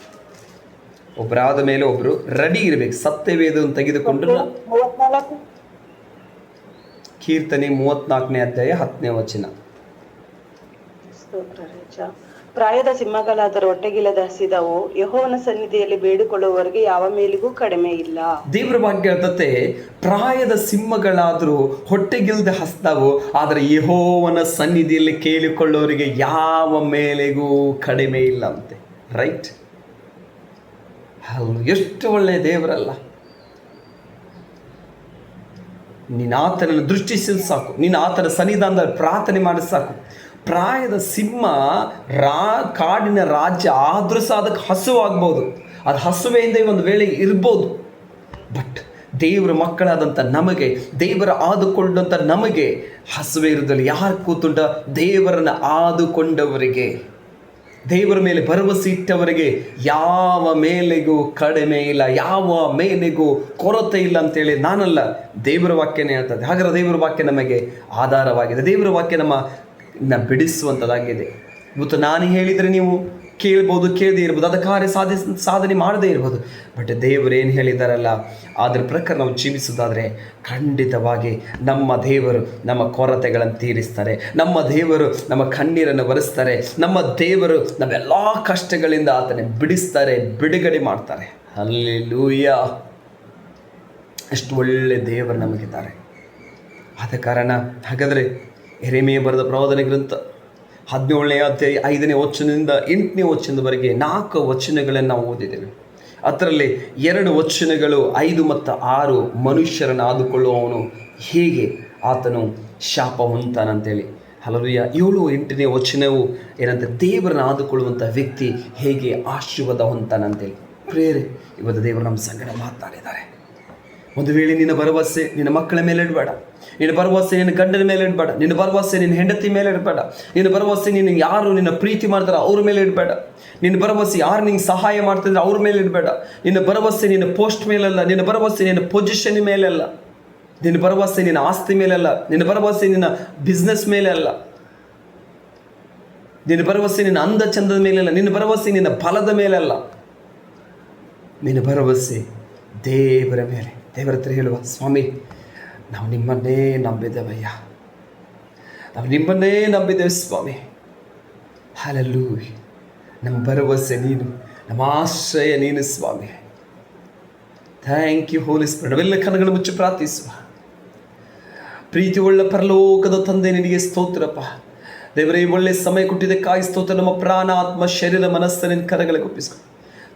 ಒಬ್ಬರಾದ ಮೇಲೆ ಒಬ್ಬರು ರೆಡಿ ಇರಬೇಕು. ಸತ್ಯವೇದವನ್ನು ತೆಗೆದುಕೊಂಡು ಕೀರ್ತನೆ 34ನೇ ಅಧ್ಯಾಯ 10ನೇ ವಚನ. ಪ್ರಾಯದ ಸಿಂಹಗಳಾದರೂ ಹೊಟ್ಟೆಗಿಲ್ಲದ ಹಸಿದವು, ಯೆಹೋವನ ಸನ್ನಿಧಿಯಲ್ಲಿ ಬೇಡಿಕೊಳ್ಳುವವರಿಗೆ ಯಾವ ಮೇಲಿಗೂ ಕಡಿಮೆ ಇಲ್ಲ. ದೇವರ ವಾಕ್ಯ ಹೇಳ್ತತೆ, ಪ್ರಾಯದ ಸಿಂಹಗಳಾದರೂ ಹೊಟ್ಟೆಗಿಲ್ಲದ ಹಸಿದವು, ಆದರೆ ಯೆಹೋವನ ಸನ್ನಿಧಿಯಲ್ಲಿ ಕೇಳಿಕೊಳ್ಳುವವರಿಗೆ ಯಾವ ಮೇಲೆಗೂ ಕಡಿಮೆ ಇಲ್ಲ ಅಂತೆ. ರೈಟ್? ಎಷ್ಟು ಒಳ್ಳೆಯ ದೇವರಲ್ಲ. ನೀನು ಆತನನ್ನು ದೃಷ್ಟಿಸಿದ ಸಾಕು, ನೀನು ಆತನ ಸನ್ನಿಧಾನದಲ್ಲಿ ಪ್ರಾರ್ಥನೆ ಮಾಡಿದ ಸಾಕು. ಪ್ರಾಯದ ಸಿಂಹ ಕಾಡಿನ ರಾಜ್ಯ ಆದರೂ ಸಹ ಅದಕ್ಕೆ ಹಸುವಾಗ್ಬೋದು, ಅದು ಹಸುವೆಯಿಂದ ಒಂದು ವೇಳೆ ಇರ್ಬೋದು. ಬಟ್ ದೇವರ ಮಕ್ಕಳಾದಂಥ ನಮಗೆ, ದೇವರ ಆದುಕೊಂಡಂಥ ನಮಗೆ ಹಸುವೆ ಇರೋದಿಲ್ಲ. ಯಾರು ಕೂತುಂಟ? ದೇವರನ್ನು ಆದುಕೊಂಡವರಿಗೆ, ದೇವರ ಮೇಲೆ ಭರವಸೆ ಇಟ್ಟವರಿಗೆ ಯಾವ ಮೇಲೆಗೂ ಕಡಿಮೆ ಇಲ್ಲ, ಯಾವ ಮೇಲೆಗೂ ಕೊರತೆ ಇಲ್ಲ ಅಂತೇಳಿ ನಾನಲ್ಲ, ದೇವರ ವಾಕ್ಯನೇ ಹೇಳ್ತದೆ. ಹಾಗಾದ್ರೆ ದೇವರ ವಾಕ್ಯ ನಮಗೆ ಆಧಾರವಾಗಿದೆ. ದೇವರ ವಾಕ್ಯ ನಮ್ಮ ಬಿಡಿಸುವಂಥದ್ದಾಗಿದೆ. ಇವತ್ತು ನಾನು ಹೇಳಿದರೆ ನೀವು ಕೇಳ್ಬೋದು, ಕೇಳದೇ ಇರ್ಬೋದು, ಅದ ಕಾರ್ಯ ಸಾಧನೆ ಮಾಡದೇ ಇರ್ಬೋದು. ಬಟ್ ದೇವರೇನು ಹೇಳಿದಾರಲ್ಲ, ಅದರ ಪ್ರಕಾರ ನಾವು ಜೀವಿಸೋದಾದರೆ ಖಂಡಿತವಾಗಿ ನಮ್ಮ ದೇವರು ನಮ್ಮ ಕೊರತೆಗಳನ್ನು ತೀರಿಸ್ತಾರೆ, ನಮ್ಮ ದೇವರು ನಮ್ಮ ಕಣ್ಣೀರನ್ನು ಒರೆಸ್ತಾರೆ, ನಮ್ಮ ದೇವರು ನಮ್ಮೆಲ್ಲ ಕಷ್ಟಗಳಿಂದ ಆತನೇ ಬಿಡಿಸ್ತಾರೆ, ಬಿಡುಗಡೆ ಮಾಡ್ತಾರೆ. ಹಲ್ಲೆಲೂಯಾ! ಎಷ್ಟು ಒಳ್ಳೆ ದೇವರು ನಮಗಿದ್ದಾರೆ. ಆದ ಕಾರಣ ಹಾಗಾದರೆ ಯೆರೆಮೀಯ ಬರೆದ ಪ್ರವಾದನೆ ಗ್ರಂಥ 17ನೇ ಅಧ್ಯಾಯ 5ನೇ ವಚನದಿಂದ 8ನೇ ವಚನದವರೆಗೆ 4 ವಚನಗಳನ್ನು ನಾವು ಓದಿದ್ದೇವೆ. ಅದರಲ್ಲಿ 2 ವಚನಗಳು 5 ಮತ್ತು 6 ಮನುಷ್ಯರನ್ನು ಆದುಕೊಳ್ಳುವವನು ಹೇಗೆ ಆತನು ಶಾಪ ಹೊಂತಾನಂತೇಳಿ. ಹಲ್ಲೆಲೂಯಾ! 7, 8ನೇ ವಚನವು ಏನಂತ ದೇವರನ್ನು ಆದುಕೊಳ್ಳುವಂಥ ವ್ಯಕ್ತಿ ಹೇಗೆ ಆಶೀರ್ವಾದ ಹೊಂತಾನಂತೇಳಿ. ಪ್ರೇರೆ ಇವತ್ತು ದೇವರು ನಮ್ಮ ಸಂಗಡ ಮಾತಾಡಿದ್ದಾರೆ. ಒಂದು ವೇಳೆ ನಿನ್ನ ಭರವಸೆ ನಿನ್ನ ಮಕ್ಕಳ ಮೇಲೆ ಇಡಬೇಡ, ನಿನ್ನ ಭರವಸೆ ನಿನ್ನ ಗಂಡನ ಮೇಲೆ ಇಡಬೇಡ, ನಿನ್ನ ಭರವಸೆ ನಿನ್ನ ಹೆಂಡತಿ ಮೇಲೆ ಇಡಬೇಡ, ನಿನ್ನ ಭರವಸೆ ನೀನು ಯಾರು ನಿನ್ನ ಪ್ರೀತಿ ಮಾಡ್ತಾರೋ ಅವ್ರ ಮೇಲೆ ಇಡಬೇಡ, ನಿನ್ನ ಭರವಸೆ ಯಾರು ನಿಂಗೆ ಸಹಾಯ ಮಾಡ್ತಿದ್ರೆ ಅವ್ರ ಮೇಲೆ ಇಡಬೇಡ, ನಿನ್ನ ಭರವಸೆ ನಿನ್ನ ಪೋಸ್ಟ್ ಮೇಲಲ್ಲ, ನಿನ್ನ ಭರವಸೆ ನಿನ್ನ ಪೊಸಿಷನ್ ಮೇಲೆಲ್ಲ, ನಿನ್ನ ಭರವಸೆ ನಿನ್ನ ಆಸ್ತಿ ಮೇಲಲ್ಲ, ನಿನ್ನ ಭರವಸೆ ನಿನ್ನ ಬಿಸ್ನೆಸ್ ಮೇಲೆ ಅಲ್ಲ, ನಿನ್ನ ಭರವಸೆ ನಿನ್ನ ಅಂದ ಚಂದದ ಮೇಲೆಲ್ಲ, ನಿನ್ನ ಭರವಸೆ ನಿನ್ನ ಫಲದ ಮೇಲಲ್ಲ, ನಿನ್ನ ಭರವಸೆ ದೇವರ ಮೇಲೆ. ದೇವರ ಹತ್ರ ಹೇಳುವ, ಸ್ವಾಮಿ ನಾವು ನಿಮ್ಮನ್ನೇ ನಂಬಿದ್ದೇವಯ್ಯ, ನಾವು ನಿಮ್ಮನ್ನೇ ನಂಬಿದ್ದೇವೆ ಸ್ವಾಮಿ. ಹಲ್ಲೆಲೂಯಾ! ನಮ್ಮ ಭರವಸೆ ನೀನು, ನಮ್ಮ ಆಶ್ರಯ ನೀನು ಸ್ವಾಮಿ. Thank you Holy Spirit. ನಾವೆಲ್ಲ ಕಣ್ಣುಗಳು ಮುಚ್ಚಿ ಪ್ರಾರ್ಥಿಸುವ. ಪ್ರೀತಿ ಉಳ್ಳ ಪರಲೋಕದ ತಂದೆ ನಿನಗೆ ಸ್ತೋತ್ರಪ್ಪ ದೇವರೇ. ಒಳ್ಳೆ ಸಮಯ ಕೊಟ್ಟಿದ್ದಕ್ಕಾಗಿ ಸ್ತೋತ್ರ. ನಮ್ಮ ಪ್ರಾಣ, ಆತ್ಮ, ಶರೀರ, ಮನಸ್ಸು ನಿನ್ನ ಕರಗಳಿಗೆ ಒಪ್ಪಿಸ್ಕೊ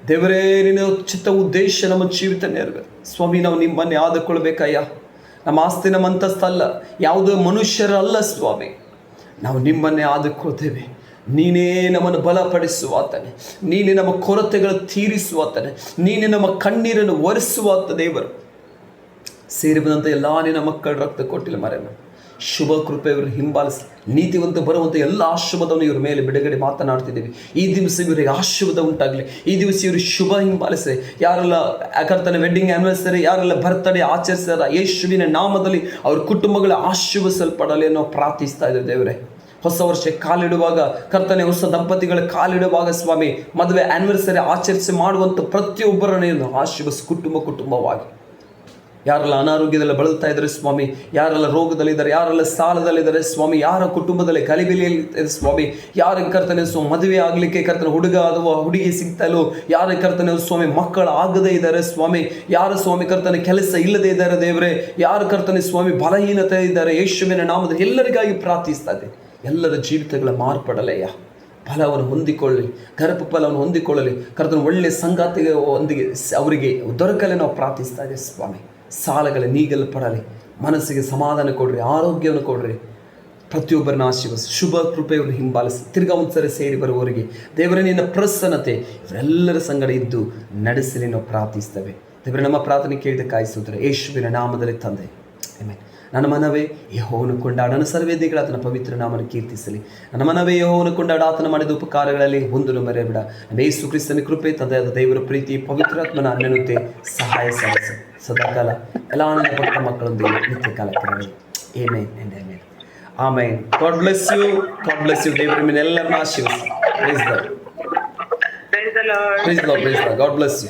ದೇವರೇ. ನಿನ್ನ ಚಿತ್ತ ಉದ್ದೇಶ ನಮ್ಮ ಜೀವಿತ ನೆರವೇರು ಸ್ವಾಮಿ. ನಾವು ನಿಮ್ಮನ್ನೇ ಆದುಕೊಳ್ಬೇಕಯ್ಯ. ನಮ್ಮ ಆಸ್ತಿ ನಮ್ಮ ಅಂತಸ್ತಲ್ಲ, ಯಾವುದೋ ಮನುಷ್ಯರಲ್ಲ ಸ್ವಾಮಿ. ನಾವು ನಿಮ್ಮನ್ನೇ ಆದುಕೊಳ್ತೇವೆ. ನೀನೇ ನಮ್ಮನ್ನು ಬಲಪಡಿಸುವಾತನೆ, ನೀನೇ ನಮ್ಮ ಕೊರತೆಗಳು ತೀರಿಸುವಾತನೆ, ನೀನೇ ನಮ್ಮ ಕಣ್ಣೀರನ್ನು ಒರೆಸುವಾತ ದೇವರು. ಸೇರಿ ಬಂದಂಥ ಎಲ್ಲ ನಿನ್ನ ಮಕ್ಕಳ ರಕ್ತ ಕೊಟ್ಟಿಲ್ಲ ಮರೆನ ಶುಭ ಕೃಪೆ ಇವರು ಹಿಂಬಾಲಿಸಿ ನೀತಿವಂತ ಬರುವಂಥ ಎಲ್ಲ ಆಶೀರ್ವಾದವನ್ನು ಇವ್ರ ಮೇಲೆ ಬಿಡುಗಡೆ ಮಾತನಾಡ್ತಿದ್ದೀವಿ. ಈ ದಿವಸ ಇವರಿಗೆ ಆಶೀರ್ವಾದ ಉಂಟಾಗಲಿ. ಈ ದಿವಸ ಇವರು ಶುಭ ಹಿಂಬಾಲಿಸಿ. ಯಾರೆಲ್ಲ ಕರ್ತನ ವೆಡ್ಡಿಂಗ್ ಆ್ಯನಿವರ್ಸರಿ, ಯಾರೆಲ್ಲ ಬರ್ತ್ಡೇ ಆಚರಿಸಿದಾರ, ಯೇಸುವಿನ ನಾಮದಲ್ಲಿ ಅವ್ರ ಕುಟುಂಬಗಳ ಆಶೀರ್ವದಿಸಲ್ಪಡಲಿ ನಾವು ಪ್ರಾರ್ಥಿಸ್ತಾ ಇದ್ದೇವೆ ದೇವರೇ. ಹೊಸ ವರ್ಷ ಕಾಲಿಡುವಾಗ, ಕರ್ತನೆ ಹೊಸ ದಂಪತಿಗಳ ಕಾಲಿಡುವಾಗ ಸ್ವಾಮಿ, ಮದುವೆ ಆ್ಯನಿವರ್ಸರಿ ಆಚರಿಸಿ ಮಾಡುವಂಥ ಪ್ರತಿಯೊಬ್ಬರನ್ನು ಆಶೀರ್ವದಿಸಿ ಕುಟುಂಬವಾಗಿ. ಯಾರೆಲ್ಲ ಅನಾರೋಗ್ಯದಲ್ಲಿ ಬಳಲ್ತಾ ಇದ್ದಾರೆ ಸ್ವಾಮಿ, ಯಾರೆಲ್ಲ ರೋಗದಲ್ಲಿದ್ದಾರೆ, ಯಾರೆಲ್ಲ ಸಾಲದಲ್ಲಿದ್ದಾರೆ ಸ್ವಾಮಿ, ಯಾರ ಕುಟುಂಬದಲ್ಲಿ ಗಲಿಬಿಲಿಯಲ್ಲಿ ಸ್ವಾಮಿ, ಯಾರ ಕರ್ತನೆ ಮದುವೆ ಆಗಲಿಕ್ಕೆ ಕರ್ತನೆ ಹುಡುಗ ಅಥವಾ ಹುಡುಗಿ ಸಿಗ್ತಲೋ, ಯಾರ ಕರ್ತನೆ ಸ್ವಾಮಿ ಮಕ್ಕಳು ಆಗದೇ ಇದ್ದಾರೆ ಸ್ವಾಮಿ, ಯಾರ ಸ್ವಾಮಿ ಕರ್ತನೆ ಕೆಲಸ ಇಲ್ಲದೇ ಇದ್ದಾರೆ ದೇವರೇ, ಯಾರ ಕರ್ತನೆ ಸ್ವಾಮಿ ಬಲಹೀನತೆ ಇದ್ದಾರೆ, ಯೇಸುವಿನ ನಾಮದಲ್ಲಿ ಎಲ್ಲರಿಗಾಗಿ ಪ್ರಾರ್ಥಿಸ್ತಾ ಇದೆ. ಎಲ್ಲರ ಜೀವಿತಗಳ ಮಾರ್ಪಡಲಯ್ಯ. ಫಲವನ್ನು ಹೊಂದಿಕೊಳ್ಳಲಿ, ಗರ್ಭ ಫಲವನ್ನು ಹೊಂದಿಕೊಳ್ಳಲಿ ಕರ್ತನ ಒಳ್ಳೆಯ ಸಂಗಾತಿಗೆ ಒಂದಿಗೆ ಅವರಿಗೆ ದೊರಕಲೆ ನಾವು ಪ್ರಾರ್ಥಿಸ್ತಾ ಇದ್ದೇವೆ ಸ್ವಾಮಿ. ಸಾಲಗಳ ನೀಗಲ್ಪಡಲಿ, ಮನಸ್ಸಿಗೆ ಸಮಾಧಾನ ಕೊಡ್ರಿ, ಆರೋಗ್ಯವನ್ನು ಕೊಡ್ರಿ, ಪ್ರತಿಯೊಬ್ಬರನ್ನ ಆಶೀರ್ವದಿಸಿ, ಶುಭ ಕೃಪೆಯನ್ನು ಹಿಂಬಾಲಿಸಿ ತಿರ್ಗಾ ಒಂದ್ಸರಿ ಸೇರಿ ಬರುವವರಿಗೆ ದೇವರೇ ನಿನ್ನ ಪ್ರಸನ್ನತೆ ಇವರೆಲ್ಲರ ಸಂಗಡ ಇದ್ದು ನಡೆಸಲಿ ನಾವು ಪ್ರಾರ್ಥಿಸ್ತೇವೆ ದೇವರೇ. ನಮ್ಮ ಪ್ರಾರ್ಥನೆ ಕೇಳಿದ ಕಾಯಿಸುತ್ತಾರೆ ಯೇಸುವಿನ ನಾಮದಲ್ಲಿ ತಂದೆ, ಆಮೆನ್. ನನ್ನ ಮನವೇ ಯೆಹೋವನು ಕೊಂಡಾಡ, ನನ್ನ ಸರ್ವೇದಿಗಳು ಆತನ ಪವಿತ್ರ ನಾಮನ ಕೀರ್ತಿಸಲಿ. ನನ್ನ ಮನವೇ ಯೆಹೋವನು ಕೊಂಡಾಡ, ಆತನ ಮಾಡಿದ ಉಪಕಾರಗಳಲ್ಲಿ ಒಂದನ್ನು ಮರೆಯಬೇಡ. ನನ್ನ ಯೇಸು ಕ್ರಿಸ್ತನ ಕೃಪೆ, ತಂದೆಯಾದ ದೇವರ ಪ್ರೀತಿ, ಪವಿತ್ರಾತ್ಮನ ಅನ್ಯನತೆ ಸಹಾಯ ಸದಾಕಾಲ ಎಲ್ಲ ನನ್ನ ಭಕ್ತ ಮಕ್ಕಳೊಂದಿಗೆ ನಿತ್ಯ ಕಾಲಕ್ಕೆ. Amen and amen. Amen. God bless you, God bless you. ದೇವರ ಮೇಲೆ ಎಲ್ಲರನ್ನ ಆಶೀರ್ವದಿಸಿ. Praise the lord. God bless you.